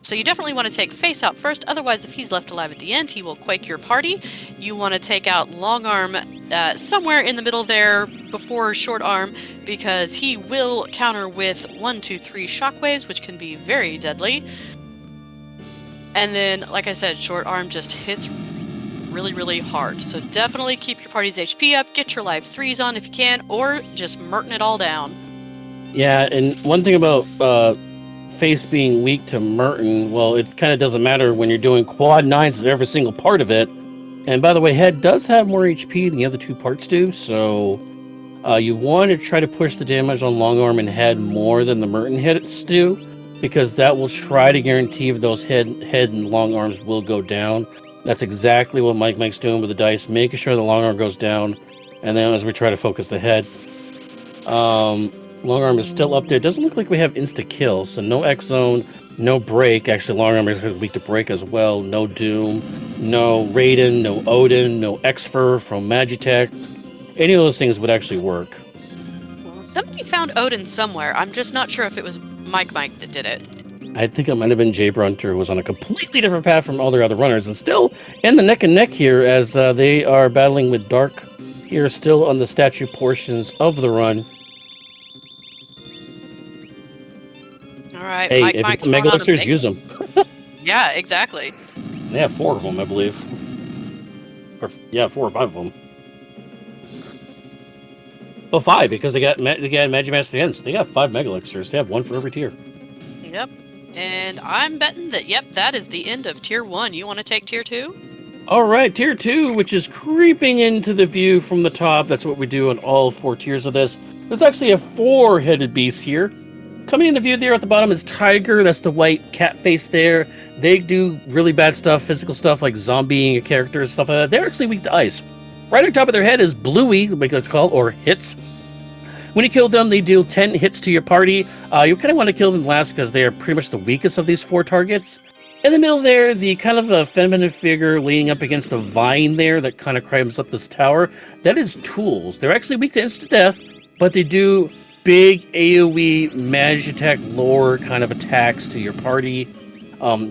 Speaker 2: So you definitely want to take face out first, otherwise if he's left alive at the end, he will quake your party. You want to take out long arm somewhere in the middle there before short arm, because he will counter with 1, 2, 3 shockwaves, which can be very deadly. And then, like I said, short arm just hits really, really hard. So definitely keep your party's HP up, get your live 3s on if you can, or just Merton it all down.
Speaker 1: Yeah, and one thing about face being weak to Merton, well, it kind of doesn't matter when you're doing quad 9s at every single part of it. And by the way, head does have more HP than the other 2 parts do, so you want to try to push the damage on long arm and head more than the Merton hits do, because that will try to guarantee those head and long arms will go down. That's exactly what Mike's doing with the dice, making sure the long arm goes down, and then as we try to focus the head. Long arm is still up there. It doesn't look like we have insta-kill, so no X-Zone, no break. Actually, long arm is weak to break as well. No Doom, no Raiden, no Odin, no Esper from Magitech. Any of those things would actually work.
Speaker 2: Somebody found Odin somewhere. I'm just not sure if it was Mike that did it.
Speaker 1: I think it might have been Jay Brunter, who was on a completely different path from all their other runners, and still in the neck and neck here as they are battling with Dark here, still on the statue portions of the run.
Speaker 2: All right,
Speaker 1: Hey,
Speaker 2: Mike's
Speaker 1: if Mega Elixirs, use them.
Speaker 2: Yeah, exactly.
Speaker 1: They have 4 of them, I believe. Or yeah, 4 or 5 of them. Oh, 5, because they got Magic Master Ends. They got 5 Mega Elixirs. They have 1 for every tier.
Speaker 2: Yep. And I'm betting that, yep, that is the end of Tier 1. You want to take Tier 2?
Speaker 1: All right, Tier 2, which is creeping into the view from the top. That's what we do on all 4 tiers of this. There's actually a 4-headed beast here. Coming into view there at the bottom is Tiger. That's the white cat face there. They do really bad stuff, physical stuff like zombieing a character and stuff like that. They're actually weak to ice. Right on top of their head is Bluey, like it's called, or hits. When you kill them, they deal 10 hits to your party. You kind of want to kill them last because they are pretty much the weakest of these 4 targets. In the middle there, the kind of a feminine figure leaning up against the vine there that kind of climbs up this tower, that is Tools. They're actually weak to instant death, but they do big AoE magic attack lore kind of attacks to your party.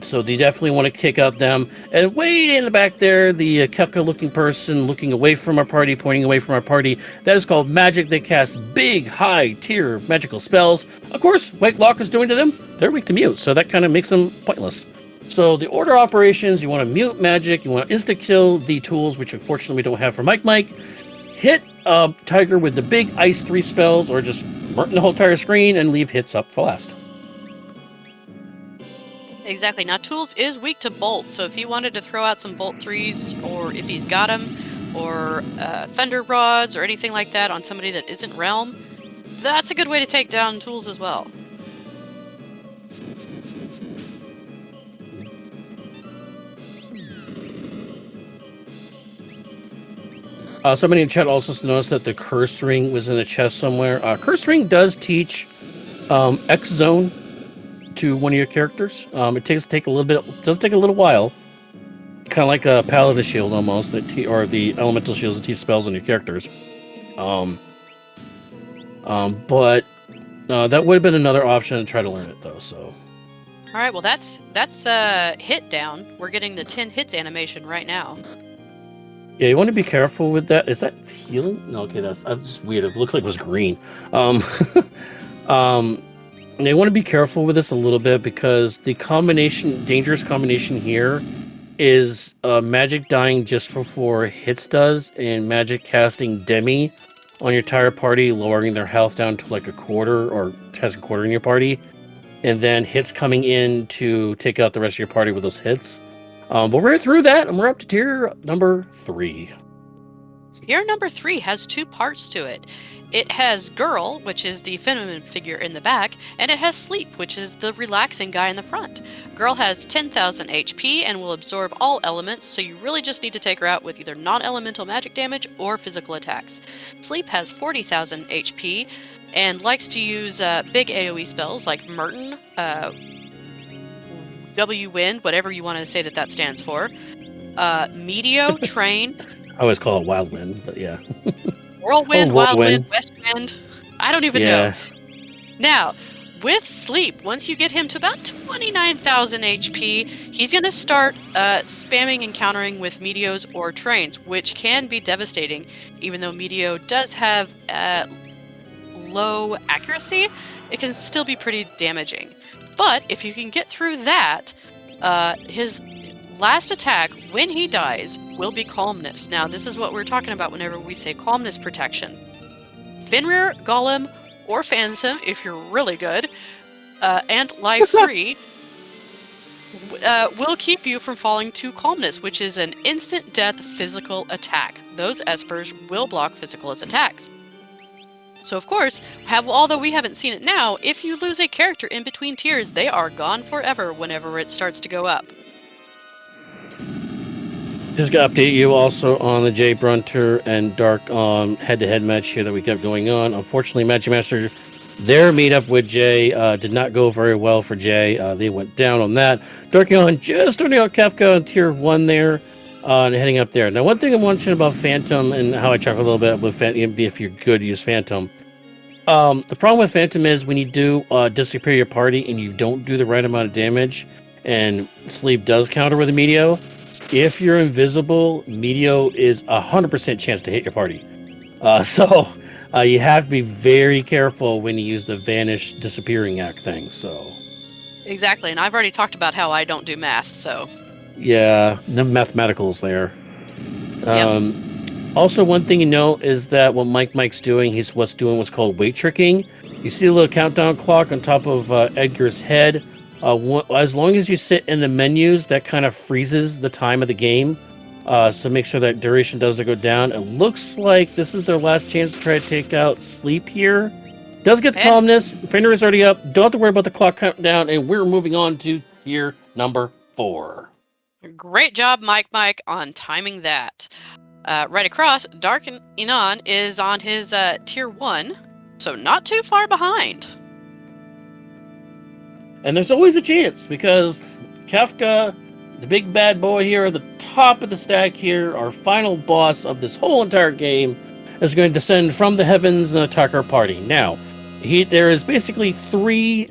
Speaker 1: So they definitely want to kick out them. And way in the back there, the Kefka looking person looking away from our party, pointing away from our party, that is called Magic. They cast big, high tier magical spells. Of course, White Lock is doing to them, they're weak to mute, so that kind of makes them pointless. So the order operations, you want to mute magic, you want to insta-kill the Tools, which unfortunately we don't have for Mike. Hit Tiger with the big Ice 3 spells, or just Merton the whole entire screen and leave hits up for last.
Speaker 2: Exactly. Now, Tools is weak to Bolt, so if he wanted to throw out some Bolt 3s, or if he's got them, or Thunder Rods, or anything like that on somebody that isn't Realm, that's a good way to take down Tools as well.
Speaker 1: Somebody in chat also noticed that the Curse Ring was in the chest somewhere. Curse Ring does teach X-Zone to one of your characters. It does take a little while. Kind of like a Paladin Shield almost, or the Elemental Shields that teach spells on your characters. But that would have been another option to try to learn it though. So.
Speaker 2: All right. Well, that's hit down. We're getting the 10 hits animation right now.
Speaker 1: Yeah, you want to be careful with that. Is that healing? No, okay, that's weird. It looked like it was green. And you want to be careful with this a little bit because the dangerous combination here is magic dying just before hits does, and magic casting Demi on your entire party, lowering their health down to like a quarter, or has a quarter in your party, and then hits coming in to take out the rest of your party with those hits. But we're through that, and we're up to tier number 3.
Speaker 2: Tier number 3 has 2 parts to it. It has Girl, which is the feminine figure in the back, and it has Sleep, which is the relaxing guy in the front. Girl has 10,000 HP and will absorb all elements, so you really just need to take her out with either non-elemental magic damage or physical attacks. Sleep has 40,000 HP and likes to use big AoE spells like Merton, W-Wind, whatever you want to say that stands for, Meteo, Train.
Speaker 1: I always call it Wild Wind, but yeah.
Speaker 2: Whirlwind, Wild Wind, West Wind. I don't even know. Now, with sleep, once you get him to about 29,000 HP, he's going to start spamming and countering with Meteos or Trains, which can be devastating. Even though Meteo does have low accuracy, it can still be pretty damaging. But if you can get through that, his last attack, when he dies, will be Calmness. Now, this is what we're talking about whenever we say Calmness Protection. Fenrir, Golem, or Phantom, if you're really good, and Life 3 will keep you from falling to Calmness, which is an instant death physical attack. Those espers will block physical attacks. So of course, although we haven't seen it now, if you lose a character in between tiers, they are gone forever whenever it starts to go up.
Speaker 1: Just gonna update you also on the Jay Brunter and Dark head-to-head match here that we got going on. Unfortunately, Magic Master, their meetup with Jay did not go very well for Jay. They went down on that. Darkion just starting out Kefka on tier 1 there, and heading up there. Now, one thing I want to say about Phantom and how I talk a little bit with Phantom, if you're good, use Phantom. The problem with Phantom is when you do disappear your party and you don't do the right amount of damage, and Sleep does counter with a Meteo. If you're invisible, Meteo is 100% chance to hit your party. So you have to be very careful when you use the vanish disappearing act thing. So
Speaker 2: Exactly, and I've already talked about how I don't do math, so...
Speaker 1: Yeah, the mathematicals there.
Speaker 2: Yep.
Speaker 1: Also, one thing you know is that what Mike's doing, he's doing what's called weight tricking. You see a little countdown clock on top of Edgar's head. As long as you sit in the menus, that kind of freezes the time of the game. So make sure that duration doesn't go down. It looks like this is their last chance to try to take out Sleep here. Does get the Calmness. Fender is already up. Don't have to worry about the clock countdown. And we're moving on to tier number 4.
Speaker 2: Great job, Mike, on timing that. Right across, Dark Inan is on his tier 1, so not too far behind.
Speaker 1: And there's always a chance, because Kefka, the big bad boy here at the top of the stack here, our final boss of this whole entire game, is going to descend from the heavens and attack our party. Now, there is basically 4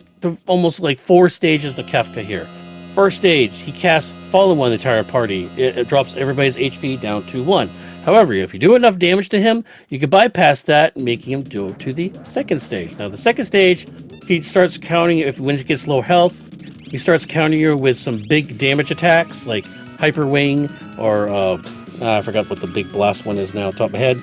Speaker 1: stages to Kefka here. First stage, he casts Fallen One the entire party. It drops everybody's HP down to 1. However, if you do enough damage to him, you can bypass that, making him go to the second stage. Now, the second stage, he starts counting, when he gets low health, he starts counting you with some big damage attacks, like Hyper Wing, or, I forgot what the big blast one is now, top of my head.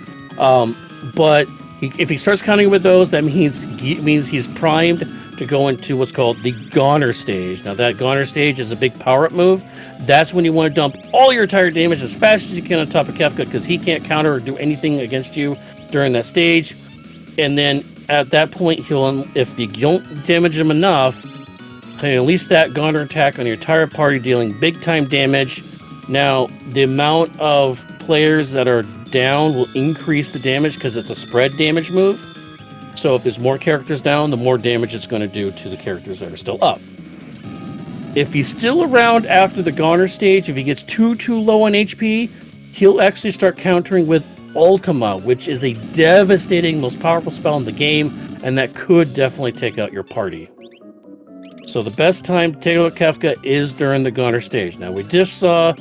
Speaker 1: But if he starts counting with those, that means he's primed to go into what's called the Goner stage. Now, that Goner stage is a big power-up move. That's when you want to dump all your entire damage as fast as you can on top of Kefka, because he can't counter or do anything against you during that stage. And then at that point, if you don't damage him enough, he'll release that Goner attack on your entire party, dealing big-time damage. Now, the amount of players that are down will increase the damage because it's a spread damage move. So if there's more characters down, the more damage it's going to do to the characters that are still up. If he's still around after the Goner stage, if he gets too low on HP, he'll actually start countering with Ultima, which is a devastating, most powerful spell in the game, and that could definitely take out your party. So the best time to take out Kefka is during the Goner stage. Now, we just saw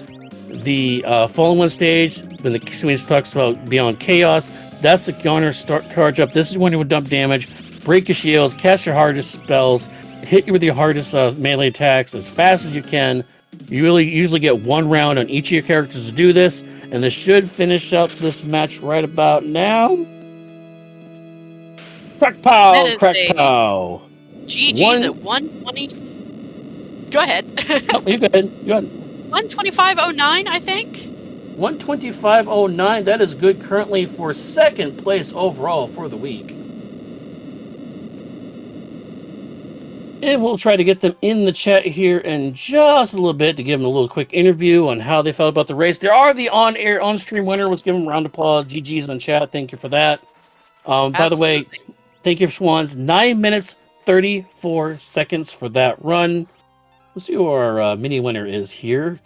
Speaker 1: the Fallen One stage, when the Swedish talks about Beyond Chaos. That's the Goner charge up. This is when you would dump damage, break your shields, cast your hardest spells, hit you with your hardest melee attacks as fast as you can. You usually get 1 round on each of your characters to do this, and this should finish up this match right about now. Crack pow! Crack pow!
Speaker 2: GG's at 120. Go ahead.
Speaker 1: Oh, you go ahead.
Speaker 2: 125.09, I think.
Speaker 1: 125.09. That is good currently for second place overall for the week. And we'll try to get them in the chat here in just a little bit to give them a little quick interview on how they felt about the race. There are the on-stream winner. Let's give them a round of applause. GG's in chat. Thank you for that. By the way, thank you, Swans. 9 minutes, 34 seconds for that run. Let's see who our mini winner is here.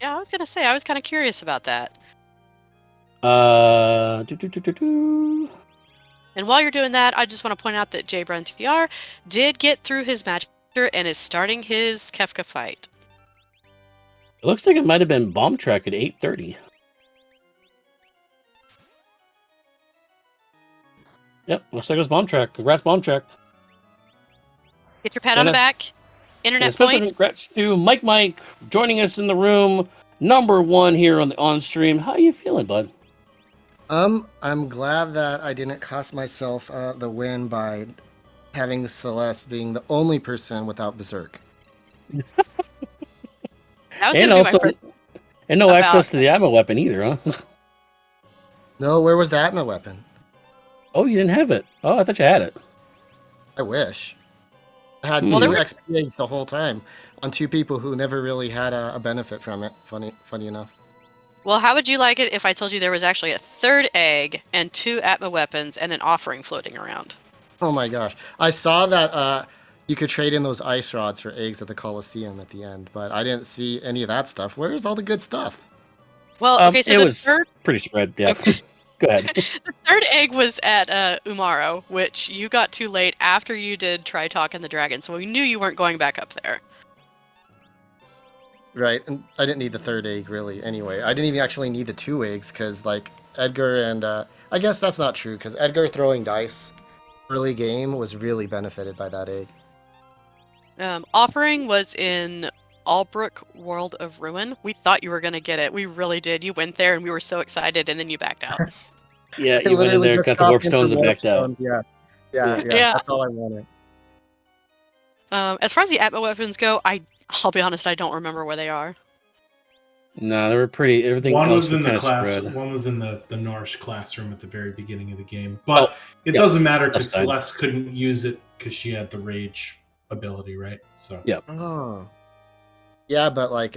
Speaker 2: Yeah, I was going to say, I was kind of curious about that. And while you're doing that, I just want to point out that J. Brun TR did get through his magic and is starting his Kefka fight.
Speaker 1: It looks like it might have been bomb track at 8:30. Yep, looks like it was bomb track. Congrats, bomb track.
Speaker 2: Get your pat on the back. Internet
Speaker 1: special
Speaker 2: points.
Speaker 1: Congrats to Mike joining us in the room. #1 here on stream. How you feeling, bud?
Speaker 4: I'm glad that I didn't cost myself the win by having the Celeste being the only person without Berserk.
Speaker 2: That was
Speaker 1: And
Speaker 2: gonna be
Speaker 1: also,
Speaker 2: my first.
Speaker 1: and no
Speaker 2: about-
Speaker 1: access to the ammo weapon either, huh?
Speaker 4: No, where was that in the weapon?
Speaker 1: Oh, you didn't have it. Oh, I thought you had it.
Speaker 4: I wish. I had
Speaker 1: Well,
Speaker 4: two
Speaker 1: there
Speaker 4: XP eggs the whole time on two people who never really had a benefit from it. Funny enough.
Speaker 2: Well, how would you like it if I told you there was actually a third egg and 2 Atma weapons and an offering floating around?
Speaker 4: Oh my gosh. I saw that you could trade in those ice rods for eggs at the Coliseum at the end, but I didn't see any of that stuff. Where's all the good stuff?
Speaker 2: Well, okay, so
Speaker 1: it
Speaker 2: the
Speaker 1: was
Speaker 2: third
Speaker 1: pretty spread. Yeah.
Speaker 2: Okay.
Speaker 1: Go ahead.
Speaker 2: the third egg was at Umaro, which you got too late after you did Try Talk and the Dragon, so we knew you weren't going back up there.
Speaker 4: Right, and I didn't need the third egg really anyway. I didn't even actually need the 2 eggs because like Edgar and I guess that's not true because Edgar throwing dice early game was really benefited by that egg.
Speaker 2: Offering was in Albrook World of Ruin. We thought you were going to get it. We really did. You went there and we were so excited, and then you backed out.
Speaker 1: Yeah,
Speaker 4: I
Speaker 1: you went in
Speaker 4: literally
Speaker 1: there,
Speaker 4: just
Speaker 1: got the warp
Speaker 4: stopped in for
Speaker 1: stones, and
Speaker 4: warp
Speaker 1: backed out.
Speaker 4: stones, Yeah.
Speaker 2: Yeah.
Speaker 4: That's all I wanted.
Speaker 2: As far as the Atma weapons go, I'll be honest, I don't remember where they are.
Speaker 1: No, they were pretty. Everything
Speaker 3: One
Speaker 1: else
Speaker 3: was in the
Speaker 1: kinda
Speaker 3: class.
Speaker 1: spread.
Speaker 3: One was in the Norse classroom at the very beginning of the game. But it
Speaker 1: yeah,
Speaker 3: doesn't matter because
Speaker 1: left side.
Speaker 3: Celeste couldn't use it because she had the rage ability, right? So
Speaker 1: Yeah.
Speaker 4: Oh. Yeah, but like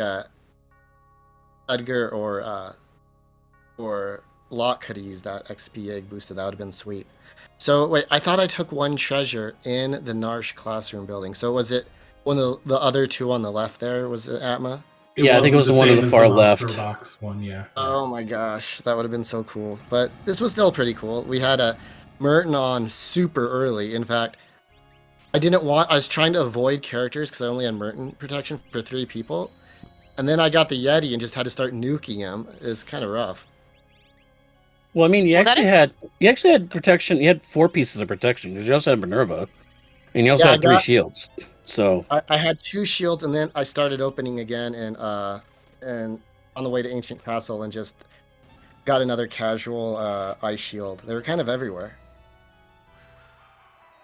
Speaker 4: Edgar or Locke could have used that XP egg booster. That would have been sweet. So wait, I thought I took one treasure in the Narsh classroom building. So was it one of the other 2 on the left there? Was it Atma?
Speaker 1: Yeah, I think it was
Speaker 3: wasn't
Speaker 1: the one on
Speaker 3: same
Speaker 1: the
Speaker 3: as
Speaker 1: far
Speaker 3: Monster
Speaker 1: left.
Speaker 3: Box one, yeah.
Speaker 4: Oh my gosh, that would have been so cool. But this was still pretty cool. We had a Merton on super early. In fact, I was trying to avoid characters because I only had Merton protection for 3 people. And then I got the Yeti and just had to start nuking him. It's kind of rough.
Speaker 1: Well, I mean, you
Speaker 2: Well, that
Speaker 1: actually had protection. You had 4 pieces of protection because you also had Minerva, and you also
Speaker 4: Yeah,
Speaker 1: had 3 shields. So
Speaker 4: I had 2 shields and then I started opening again and on the way to Ancient Castle and just got another casual ice shield. They were kind of everywhere.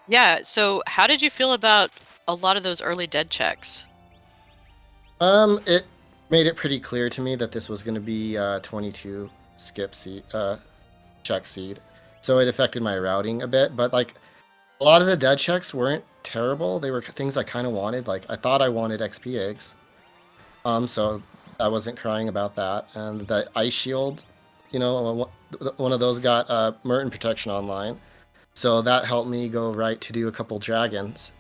Speaker 2: Yeah, so how did you feel about a lot of those early dead checks?
Speaker 4: It made it pretty clear to me that this was going to be 22 skip seed, check seed. So it affected my routing a bit, but like a lot of the dead checks weren't terrible. They were things I kind of wanted. Like I thought I wanted XP eggs. So I wasn't crying about that. And the ice shield, you know, one of those got Merton protection online. So that helped me go right to do a couple dragons.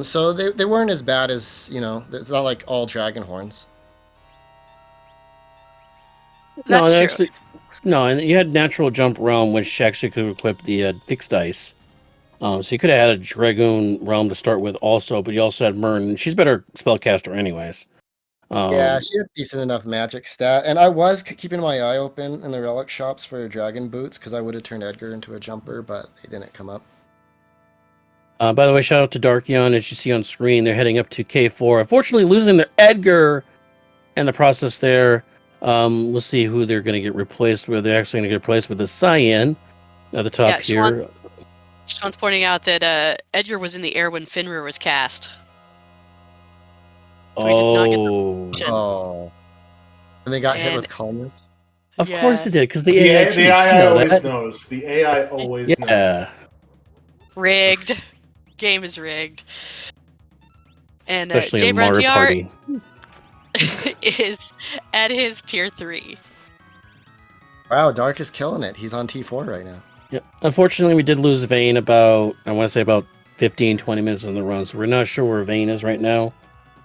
Speaker 4: So they weren't as bad as, you know, it's not like all dragon horns.
Speaker 2: That's true.
Speaker 1: actually, no, and you had natural jump realm, which actually could equip the fixed dice. So you could have had a dragoon realm to start with, also, but you also had Mern. She's better spellcaster, anyways.
Speaker 4: Yeah, she had decent enough magic stat, and I was keeping my eye open in the relic shops for dragon boots because I would have turned Edgar into a jumper, but they didn't come up.
Speaker 1: By the way, shout out to Darkion. As you see on screen, they're heading up to K4. Unfortunately, losing their Edgar in the process there. We'll see who they're going to get replaced with. They're actually going to get replaced with the Cyan at the top here.
Speaker 2: Sean's pointing out that Edgar was in the air when Fenrir was cast. So he did not get the
Speaker 4: Oh. And they got hit
Speaker 2: And-
Speaker 4: with calmness.
Speaker 1: Of
Speaker 2: Yeah.
Speaker 1: course it did, because the
Speaker 3: The
Speaker 1: AI
Speaker 3: AI,
Speaker 1: cheats,
Speaker 3: the
Speaker 1: you
Speaker 3: AI
Speaker 1: know
Speaker 3: always
Speaker 1: that.
Speaker 3: knows. The AI always knows.
Speaker 1: Yeah.
Speaker 2: rigged. Game is rigged. And
Speaker 1: Especially
Speaker 2: J.
Speaker 1: in Mario
Speaker 2: Brentiar
Speaker 1: Party.
Speaker 2: is at his tier 3.
Speaker 4: Wow, Dark is killing it. He's on T4 right now.
Speaker 1: Yeah. Unfortunately, we did lose Vayne about 15, 20 minutes on the run, so we're not sure where Vayne is right now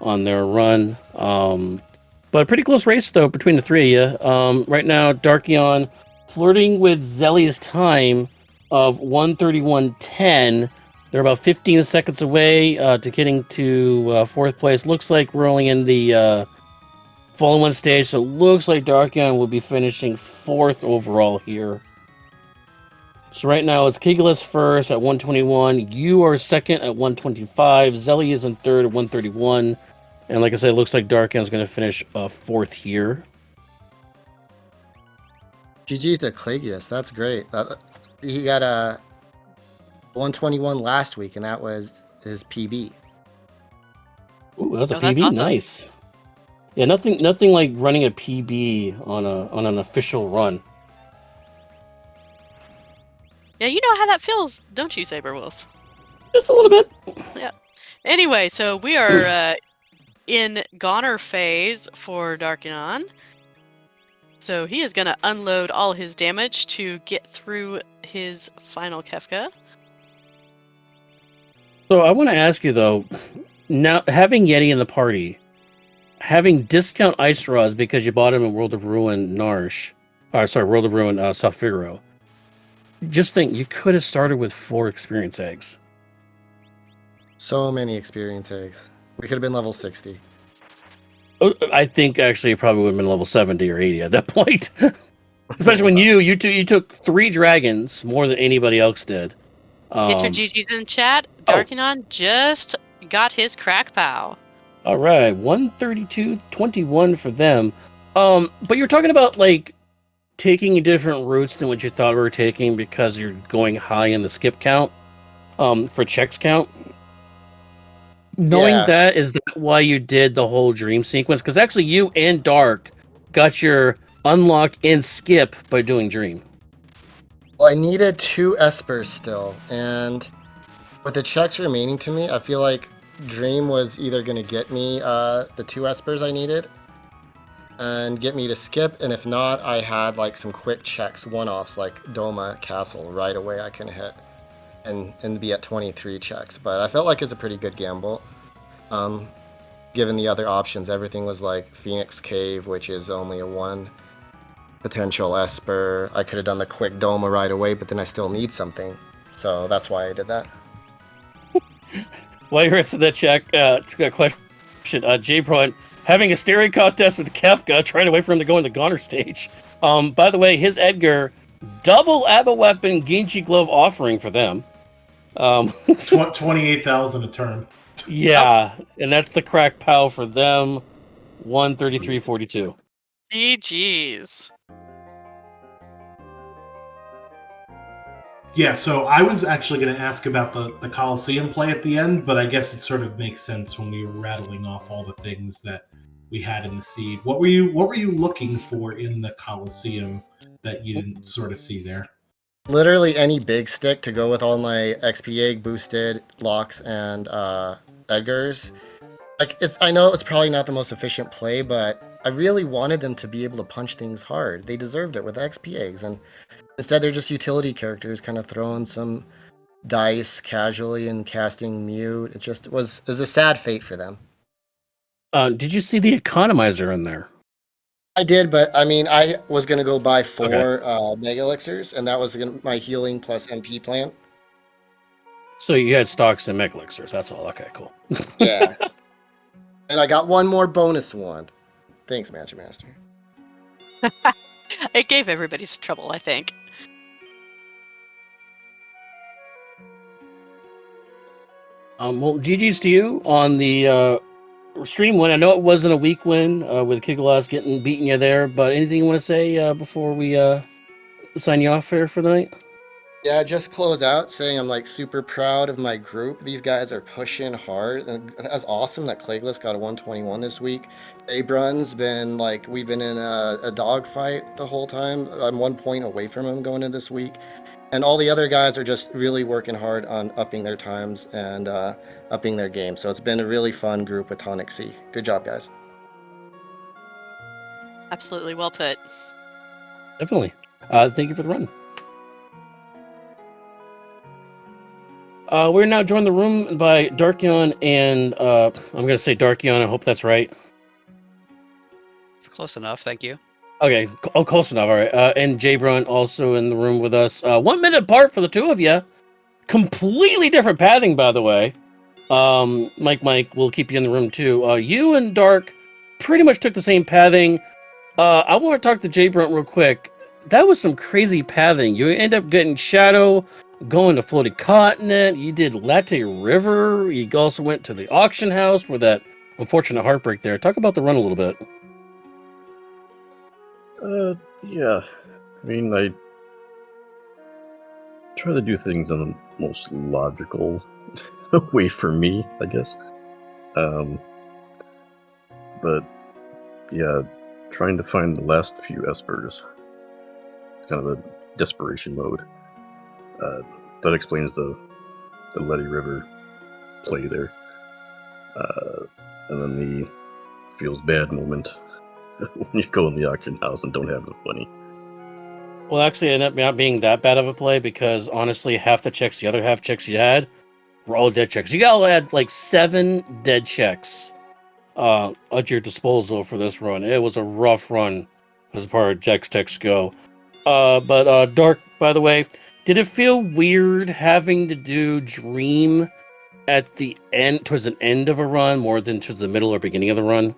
Speaker 1: on their run. But a pretty close race, though, between the 3 of you. Right now, Darkion flirting with Zelly's time. of 131.10. They're about 15 seconds away to getting to fourth place. Looks like we're only in the Fallen One stage, so it looks like Darkion will be finishing fourth overall here. So right now it's Kigalis first at 121. You are second at 125. Zelly is in third at 131. And like I said, it looks like Darkion's going to finish fourth here.
Speaker 4: GG's to Clagius. That's great. He got a 121 last week, and that was his PB.
Speaker 1: Ooh, that's a
Speaker 2: Oh, that's
Speaker 1: PB.
Speaker 2: awesome.
Speaker 1: Nice. Yeah, nothing like running a PB on an official run.
Speaker 2: Yeah, you know how that feels, don't you, Saberwolf?
Speaker 1: Just a little bit.
Speaker 2: Anyway, so we are in goner phase for Darkion. So he is going to unload all his damage to get through his final Kefka.
Speaker 1: So I want to ask you though, now having Yeti in the party, having discount ice rods because you bought him in World of Ruin Narsh, World of Ruin South Figaro. Just think, you could have started with 4 experience eggs.
Speaker 4: So many experience eggs. We could have been level 60.
Speaker 1: I think actually it probably would have been level 70 or 80 at that point. Especially when you took 3 dragons more than anybody else did.
Speaker 2: Get your GGs in chat. Darkion just got his crack pow.
Speaker 1: All right, 132.21 for them. But you're talking about like taking different routes than what you thought we were taking because you're going high in the skip count for checks count. Knowing that, is that why you did the whole dream sequence? Because actually you and Dark got your unlock and skip by doing dream.
Speaker 4: Well, I needed 2 espers still, and with the checks remaining to me, I feel like dream was either going to get me the 2 espers I needed and get me to skip, and if not, I had like some quick checks, one-offs like Doma Castle right away I can hit and be at 23 checks. But I felt like it's a pretty good gamble. Given the other options, everything was like Phoenix Cave, which is only a 1 potential esper. I could have done the quick Doma right away, but then I still need something. So that's why I did that.
Speaker 1: While you're answering that question, Jay Brunt having a staring contest with Kefka, trying to wait for him to go in the Goner stage. By the way, his Edgar, double Abba Weapon Genji Glove offering for them.
Speaker 3: 28,000 a turn.
Speaker 1: Yeah, and that's the crack pow for them. 133.42.
Speaker 2: GG's.
Speaker 3: Yeah, so I was actually going to ask about the Coliseum play at the end, but I guess it sort of makes sense when we were rattling off all the things that we had in the seed. What were you looking for in the Coliseum that you didn't sort of see there?
Speaker 4: Literally any big stick to go with all my XP egg boosted locks and Edgars. Like I know it's probably not the most efficient play, but I really wanted them to be able to punch things hard. They deserved it with XP eggs, and instead they're just utility characters, kind of throwing some dice casually and casting mute. It was a sad fate for them.
Speaker 1: Did you see the economizer in there?
Speaker 4: I did, but I mean, I was gonna go buy 4 mega elixirs, and that was my healing plus MP plan.
Speaker 1: So you had stocks and mega elixirs. That's all. Okay, cool.
Speaker 4: Yeah. And I got 1 more bonus wand. Thanks, Magic Master.
Speaker 2: It gave everybody some trouble, I think.
Speaker 1: Well, GG's to you on the stream win. I know it wasn't a weak win with Kigalas beating you there, but anything you want to say before we sign you off here for the night?
Speaker 4: Yeah, just close out saying I'm like super proud of my group. These guys are pushing hard, and that's awesome that Clagless got a 121 this week. Abrun's been like, we've been in a dogfight the whole time. I'm 1 point away from him going into this week, and all the other guys are just really working hard on upping their times and upping their game. So it's been a really fun group with Tonic C. Good job, guys.
Speaker 2: Absolutely well put.
Speaker 1: Definitely. Thank you for the run. We're now joined the room by Darkion and I'm going to say Darkion. I hope that's right.
Speaker 5: It's close enough. Thank you.
Speaker 1: Okay. Oh, close enough. All right. And Jay Brunt also in the room with us. 1 minute apart for the two of you. Completely different pathing, by the way. Mike, we'll keep you in the room too. You and Dark pretty much took the same pathing. I want to talk to Jay Brunt real quick. That was some crazy pathing. You end up getting Shadow, going to Floating Continent. You did Latte River. You also went to the auction house for that unfortunate heartbreak there. Talk about the run a little bit.
Speaker 5: Yeah. I mean, I try to do things in the most logical way for me, I guess. But yeah, trying to find the last few espers. It's kind of a desperation mode. That explains the Letty River play there. And then the feels bad moment when you go in the auction house and don't have enough money.
Speaker 1: Well, actually, it ended up not being that bad of a play because honestly, half the checks, the other half checks you had were all dead checks. You all had like 7 dead checks at your disposal for this run. It was a rough run as far as Jack's techs go. But Dark, by the way, did it feel weird having to do Dream at the end, towards the end of a run, more than towards the middle or beginning of the run?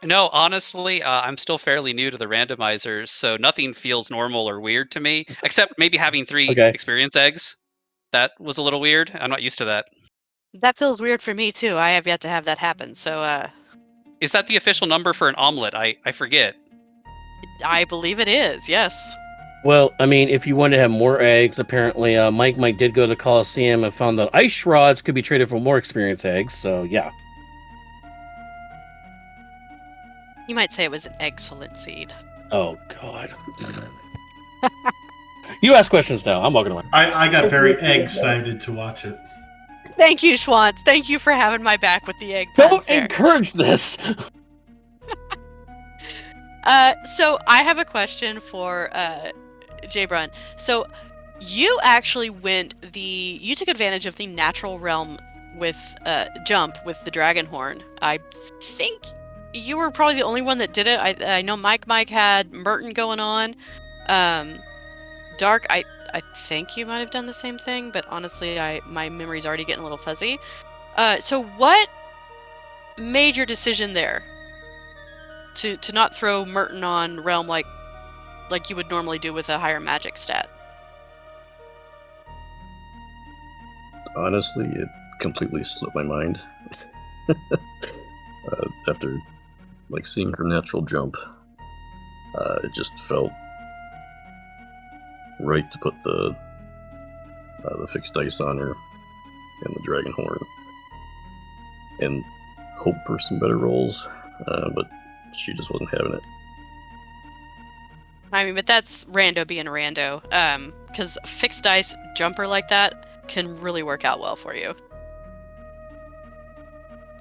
Speaker 6: No, honestly, I'm still fairly new to the randomizers, so nothing feels normal or weird to me, except maybe having 3
Speaker 1: Okay.
Speaker 6: experience eggs. That was a little weird. I'm not used to that.
Speaker 2: That feels weird for me too. I have yet to have that happen. So
Speaker 6: Is that the official number for an omelet? I forget.
Speaker 2: I believe it is. Yes.
Speaker 1: Well, I mean, if you want to have more eggs, apparently Mike did go to Coliseum and found that ice rods could be traded for more experience eggs. So yeah.
Speaker 2: You might say it was an excellent seed.
Speaker 1: Oh God. You ask questions now. I'm walking away.
Speaker 3: I got very excited to watch it.
Speaker 2: Thank you, Schwantz. Thank you for having my back with the egg
Speaker 1: Don't
Speaker 2: puns there.
Speaker 1: encourage this.
Speaker 2: So I have a question for Jay Brun. So you actually you took advantage of the natural realm with jump with the dragon horn. I think you were probably the only one that did it. I know Mike had Merton going on. Dark, I think you might have done the same thing, but honestly, my memory's already getting a little fuzzy. So what made your decision there to not throw Merton on realm like you would normally do with a higher magic stat?
Speaker 5: Honestly, it completely slipped my mind. After seeing her natural jump, it just felt right to put the fixed dice on her and the dragon horn and hope for some better rolls, but she just wasn't having it.
Speaker 2: I mean, but that's rando being rando. Because fixed dice jumper like that can really work out well for you.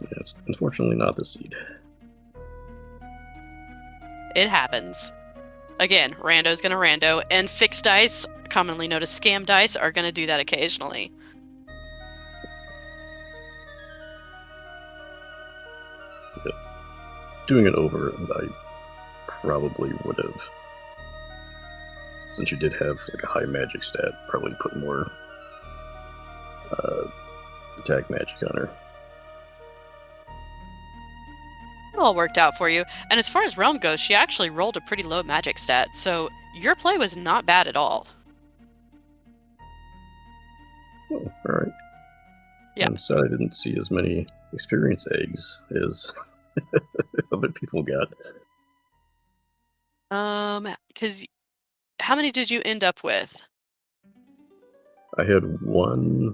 Speaker 5: Yeah, it's unfortunately not the seed.
Speaker 2: It happens. Again, rando's gonna rando, and fixed dice, commonly known as scam dice, are gonna do that occasionally.
Speaker 5: Yeah. Doing it over, I probably would have, since you did have a high magic stat, probably put more attack magic on her.
Speaker 2: It all worked out for you. And as far as realm goes, she actually rolled a pretty low magic stat, so your play was not bad at all.
Speaker 5: Oh, alright.
Speaker 2: Yeah.
Speaker 5: I'm sad I didn't see as many experience eggs as other people got.
Speaker 2: Because how many did you end up with?
Speaker 5: I had one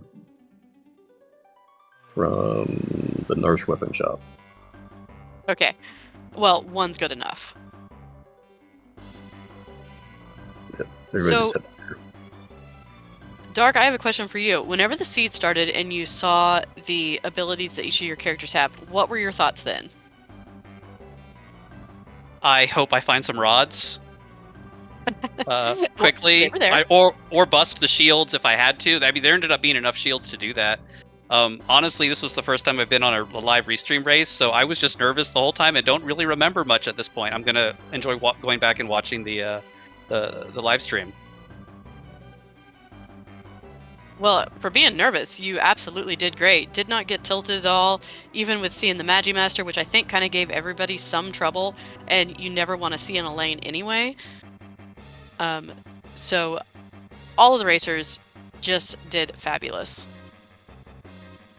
Speaker 5: from the Narsh weapon shop.
Speaker 2: Okay. Well, one's good enough.
Speaker 5: Yeah, everybody
Speaker 2: So-
Speaker 5: just had fear.
Speaker 2: Dark, I have a question for you. Whenever the seed started and you saw the abilities that each of your characters have, what were your thoughts then?
Speaker 6: I hope I find some rods quickly,
Speaker 2: they were there.
Speaker 6: or bust the shields if I had to. I mean, there ended up being enough shields to do that. Honestly, this was the first time I've been on a live restream race, so I was just nervous the whole time and don't really remember much at this point. I'm gonna enjoy going back and watching the live stream.
Speaker 2: Well, for being nervous, you absolutely did great. Did not get tilted at all, even with seeing the Magimaster, which I think kind of gave everybody some trouble, and you never want to see in a lane anyway. So all of the racers just did fabulous.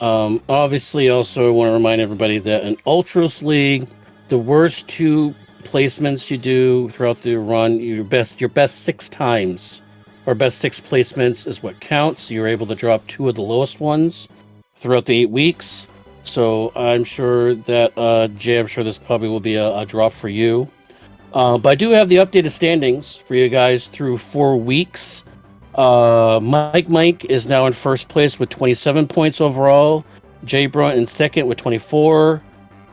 Speaker 1: Obviously, also want to remind everybody that in Ultras League, the worst 2 placements you do throughout the run, your best 6 times, or best 6 placements is what counts. You're able to drop 2 of the lowest ones throughout the 8 weeks. So I'm sure that, Jay, I'm sure this probably will be a drop for you. But I do have the updated standings for you guys through 4 weeks. Mike is now in first place with 27 points overall. Jay Brunt in second with 24.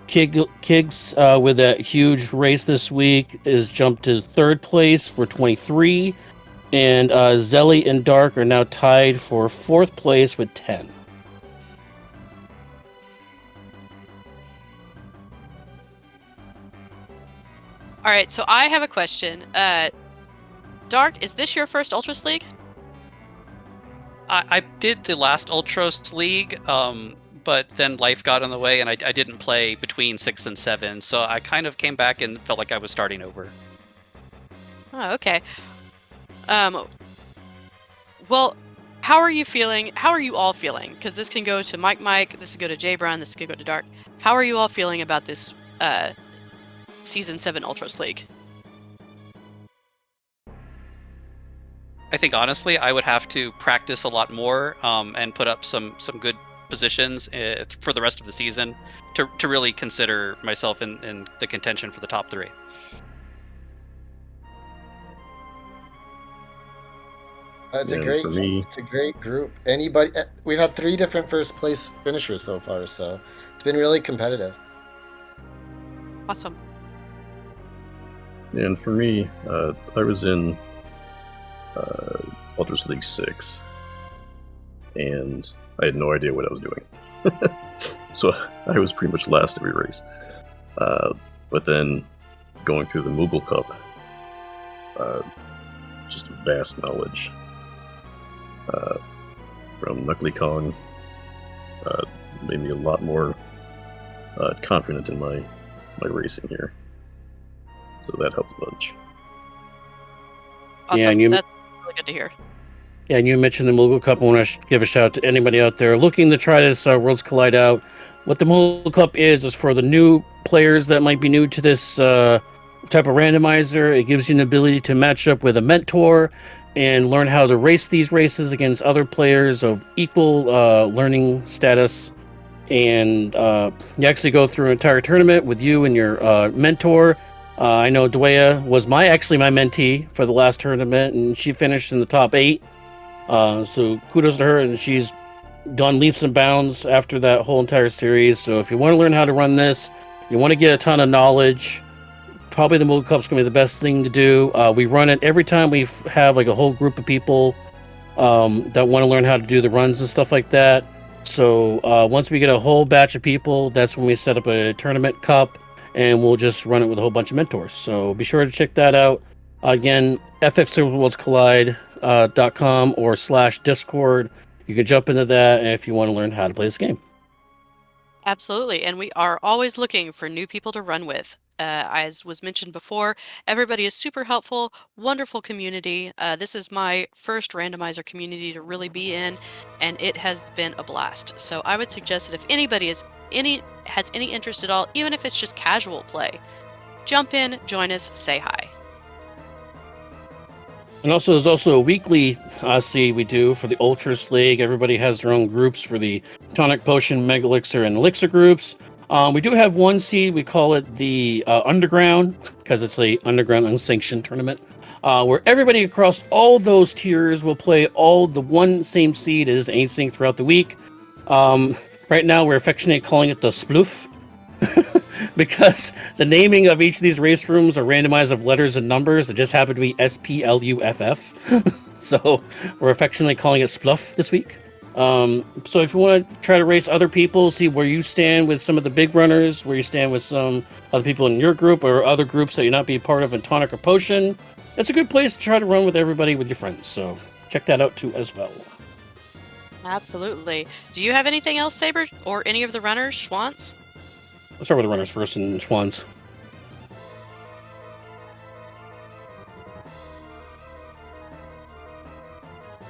Speaker 1: Kiggs with that huge race this week is jumped to third place for 23. And Zelly and Dark are now tied for fourth place with 10.
Speaker 2: All right, so I have a question. Dark, is this your first Ultras League?
Speaker 6: I did the last Ultros League, but then life got in the way, and I didn't play between 6 and 7, so I kind of came back and felt like I was starting over.
Speaker 2: Oh, okay. Well, how are you feeling? How are you all feeling? Because this can go to Mike, this can go to Jay Brown, this can go to Dark. How are you all feeling about this Season 7 Ultras League?
Speaker 6: I think honestly, I would have to practice a lot more and put up some good positions for the rest of the season to really consider myself in the contention for the top 3.
Speaker 4: It's
Speaker 5: And
Speaker 4: a
Speaker 5: for me-
Speaker 4: it's a great group. Anybody, we've had 3 different first place finishers so far, so it's been really competitive.
Speaker 2: Awesome.
Speaker 5: And for me, I was in Ultras League 6, and I had no idea what I was doing. So I was pretty much last every race. But then going through the Moogle Cup, just vast knowledge from Knuckly Kong made me a lot more confident in my racing here. So that helped a bunch.
Speaker 2: Awesome.
Speaker 1: Yeah, and you-
Speaker 2: That's really good to hear.
Speaker 1: Yeah, and you mentioned the Moogle Cup. I want to give a shout out to anybody out there looking to try this Worlds Collide out. What the Moogle Cup is for the new players that might be new to this type of randomizer. It gives you an ability to match up with a mentor and learn how to race these races against other players of equal learning status. And you actually go through an entire tournament with you and your mentor. I know Dwaya was my mentee for the last tournament, and she finished in the top 8. So kudos to her, and she's gone leaps and bounds after that whole entire series. So if you want to learn how to run this, you want to get a ton of knowledge, probably the Moogle Cup's going to be the best thing to do. We run it every time we have like a whole group of people that want to learn how to do the runs and stuff like that. So once we get a whole batch of people, that's when we set up a tournament cup, and we'll just run it with a whole bunch of mentors. So be sure to check that out. Again, ffserverworldscollide.com or /Discord. You can jump into that if you want to learn how to play this game.
Speaker 2: Absolutely. And we are always looking for new people to run with. As was mentioned before, everybody is super helpful, wonderful community. This is my first randomizer community to really be in, and it has been a blast. So I would suggest that if anybody has any interest at all, even if it's just casual play, jump in, join us, say hi.
Speaker 1: And also, there's also a weekly seed we do for the Ultras League. Everybody has their own groups for the Tonic Potion, Mega Elixir, and Elixir groups. We do have one seed. We call it the Underground, because it's a underground unsanctioned tournament, where everybody across all those tiers will play all the one same seed as async throughout the week. Right now, we're affectionately calling it the Sploof, because the naming of each of these race rooms are randomized of letters and numbers. It just happened to be SPLUFF. So we're affectionately calling it Spluff this week. So if you want to try to race other people, see where you stand with some of the big runners, where you stand with some other people in your group or other groups that you're not be part of in Tonic or Potion, it's a good place to try to run with everybody with your friends. So check that out too as well.
Speaker 2: Absolutely. Do you have anything else, Saber, or any of the runners, Schwantz?
Speaker 1: Let's start with the runners first and Schwans.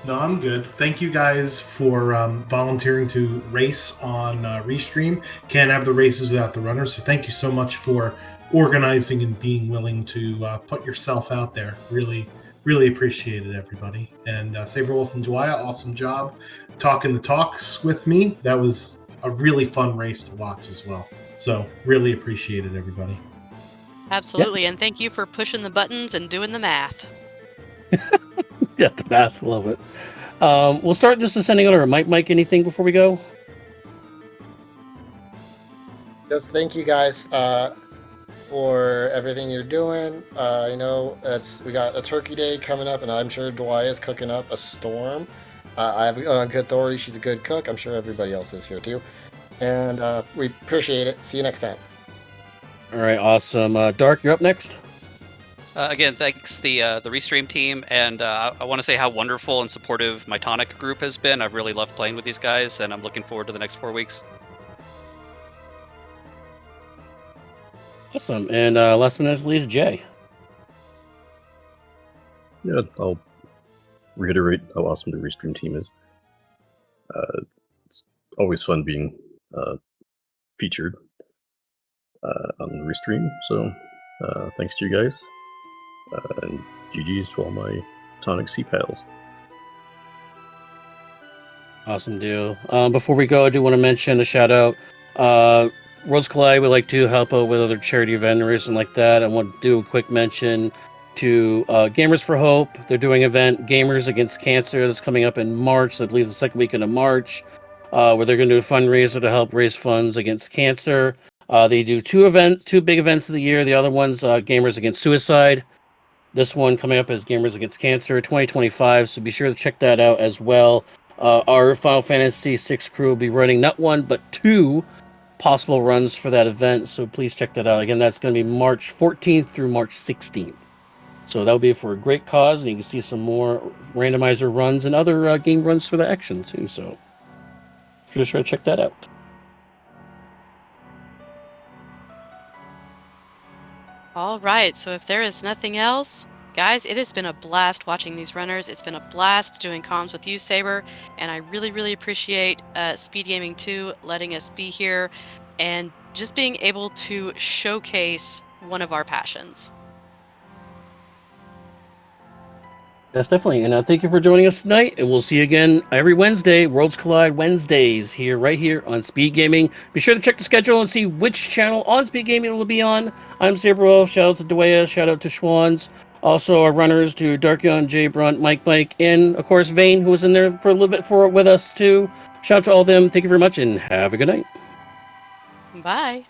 Speaker 3: No, I'm good. Thank you guys for volunteering to race on Restream. Can't have the races without the runners, so thank you so much for organizing and being willing to put yourself out there. Really, really appreciate it, everybody. And Saberwolf and Dwyer, awesome job talking the talks with me. That was a really fun race to watch as well. So really appreciate it, everybody.
Speaker 2: Absolutely, and thank you for pushing the buttons and doing the math.
Speaker 1: Yeah, the math, love it. We'll start just ascending order. Mike, anything before we go?
Speaker 4: Just thank you guys for everything you're doing. We got a Turkey Day coming up, and I'm sure Dwyer is cooking up a storm. I have good authority. She's a good cook. I'm sure everybody else is here too. And we appreciate it. See you next time.
Speaker 1: All right, awesome. Dark, you're up next.
Speaker 6: Again, thanks the Restream team, and I want to say how wonderful and supportive my Tonic group has been. I've really loved playing with these guys, and I'm looking forward to the next 4 weeks.
Speaker 1: Awesome. And last but not least, Jay.
Speaker 5: Yeah, I'll reiterate how awesome the Restream team is. It's always fun being featured on the Restream, so thanks to you guys. And GG's to all my Tonic Sea pals.
Speaker 1: Awesome deal. Before we go, I do want to mention a shout out. Worlds Collide would like to help out with other charity vendors and like that. I want to do a quick mention to Gamers for Hope. They're doing an event, Gamers Against Cancer, that's coming up in March. I believe the second weekend of March, where they're going to do a fundraiser to help raise funds against cancer. They do two big events of the year. The other one's Gamers Against Suicide. This one coming up as Gamers Against Cancer 2025, so be sure to check that out as well. Our Final Fantasy VI crew will be running not one, but two possible runs for that event, so please check that out. Again, that's going to be March 14th through March 16th. So that'll be for a great cause, and you can see some more randomizer runs and other game runs for the action, too. So be sure to check that out.
Speaker 2: All right, so if there is nothing else, guys, it has been a blast watching these runners. It's been a blast doing comms with you, Saber, and I really, really appreciate SpeedGaming 2 letting us be here and just being able to showcase one of our passions.
Speaker 1: Yes, definitely. And thank you for joining us tonight. And we'll see you again every Wednesday, Worlds Collide Wednesdays, right here on SpeedGaming. Be sure to check the schedule and see which channel on SpeedGaming it will be on. I'm Saberwolf. Shout out to Dwaya. Shout out to Schwans. Also, our runners to Darkion, Jay Brunt, Mike, and of course, Vane, who was in there for a little bit with us too. Shout out to all of them. Thank you very much and have a good night.
Speaker 2: Bye.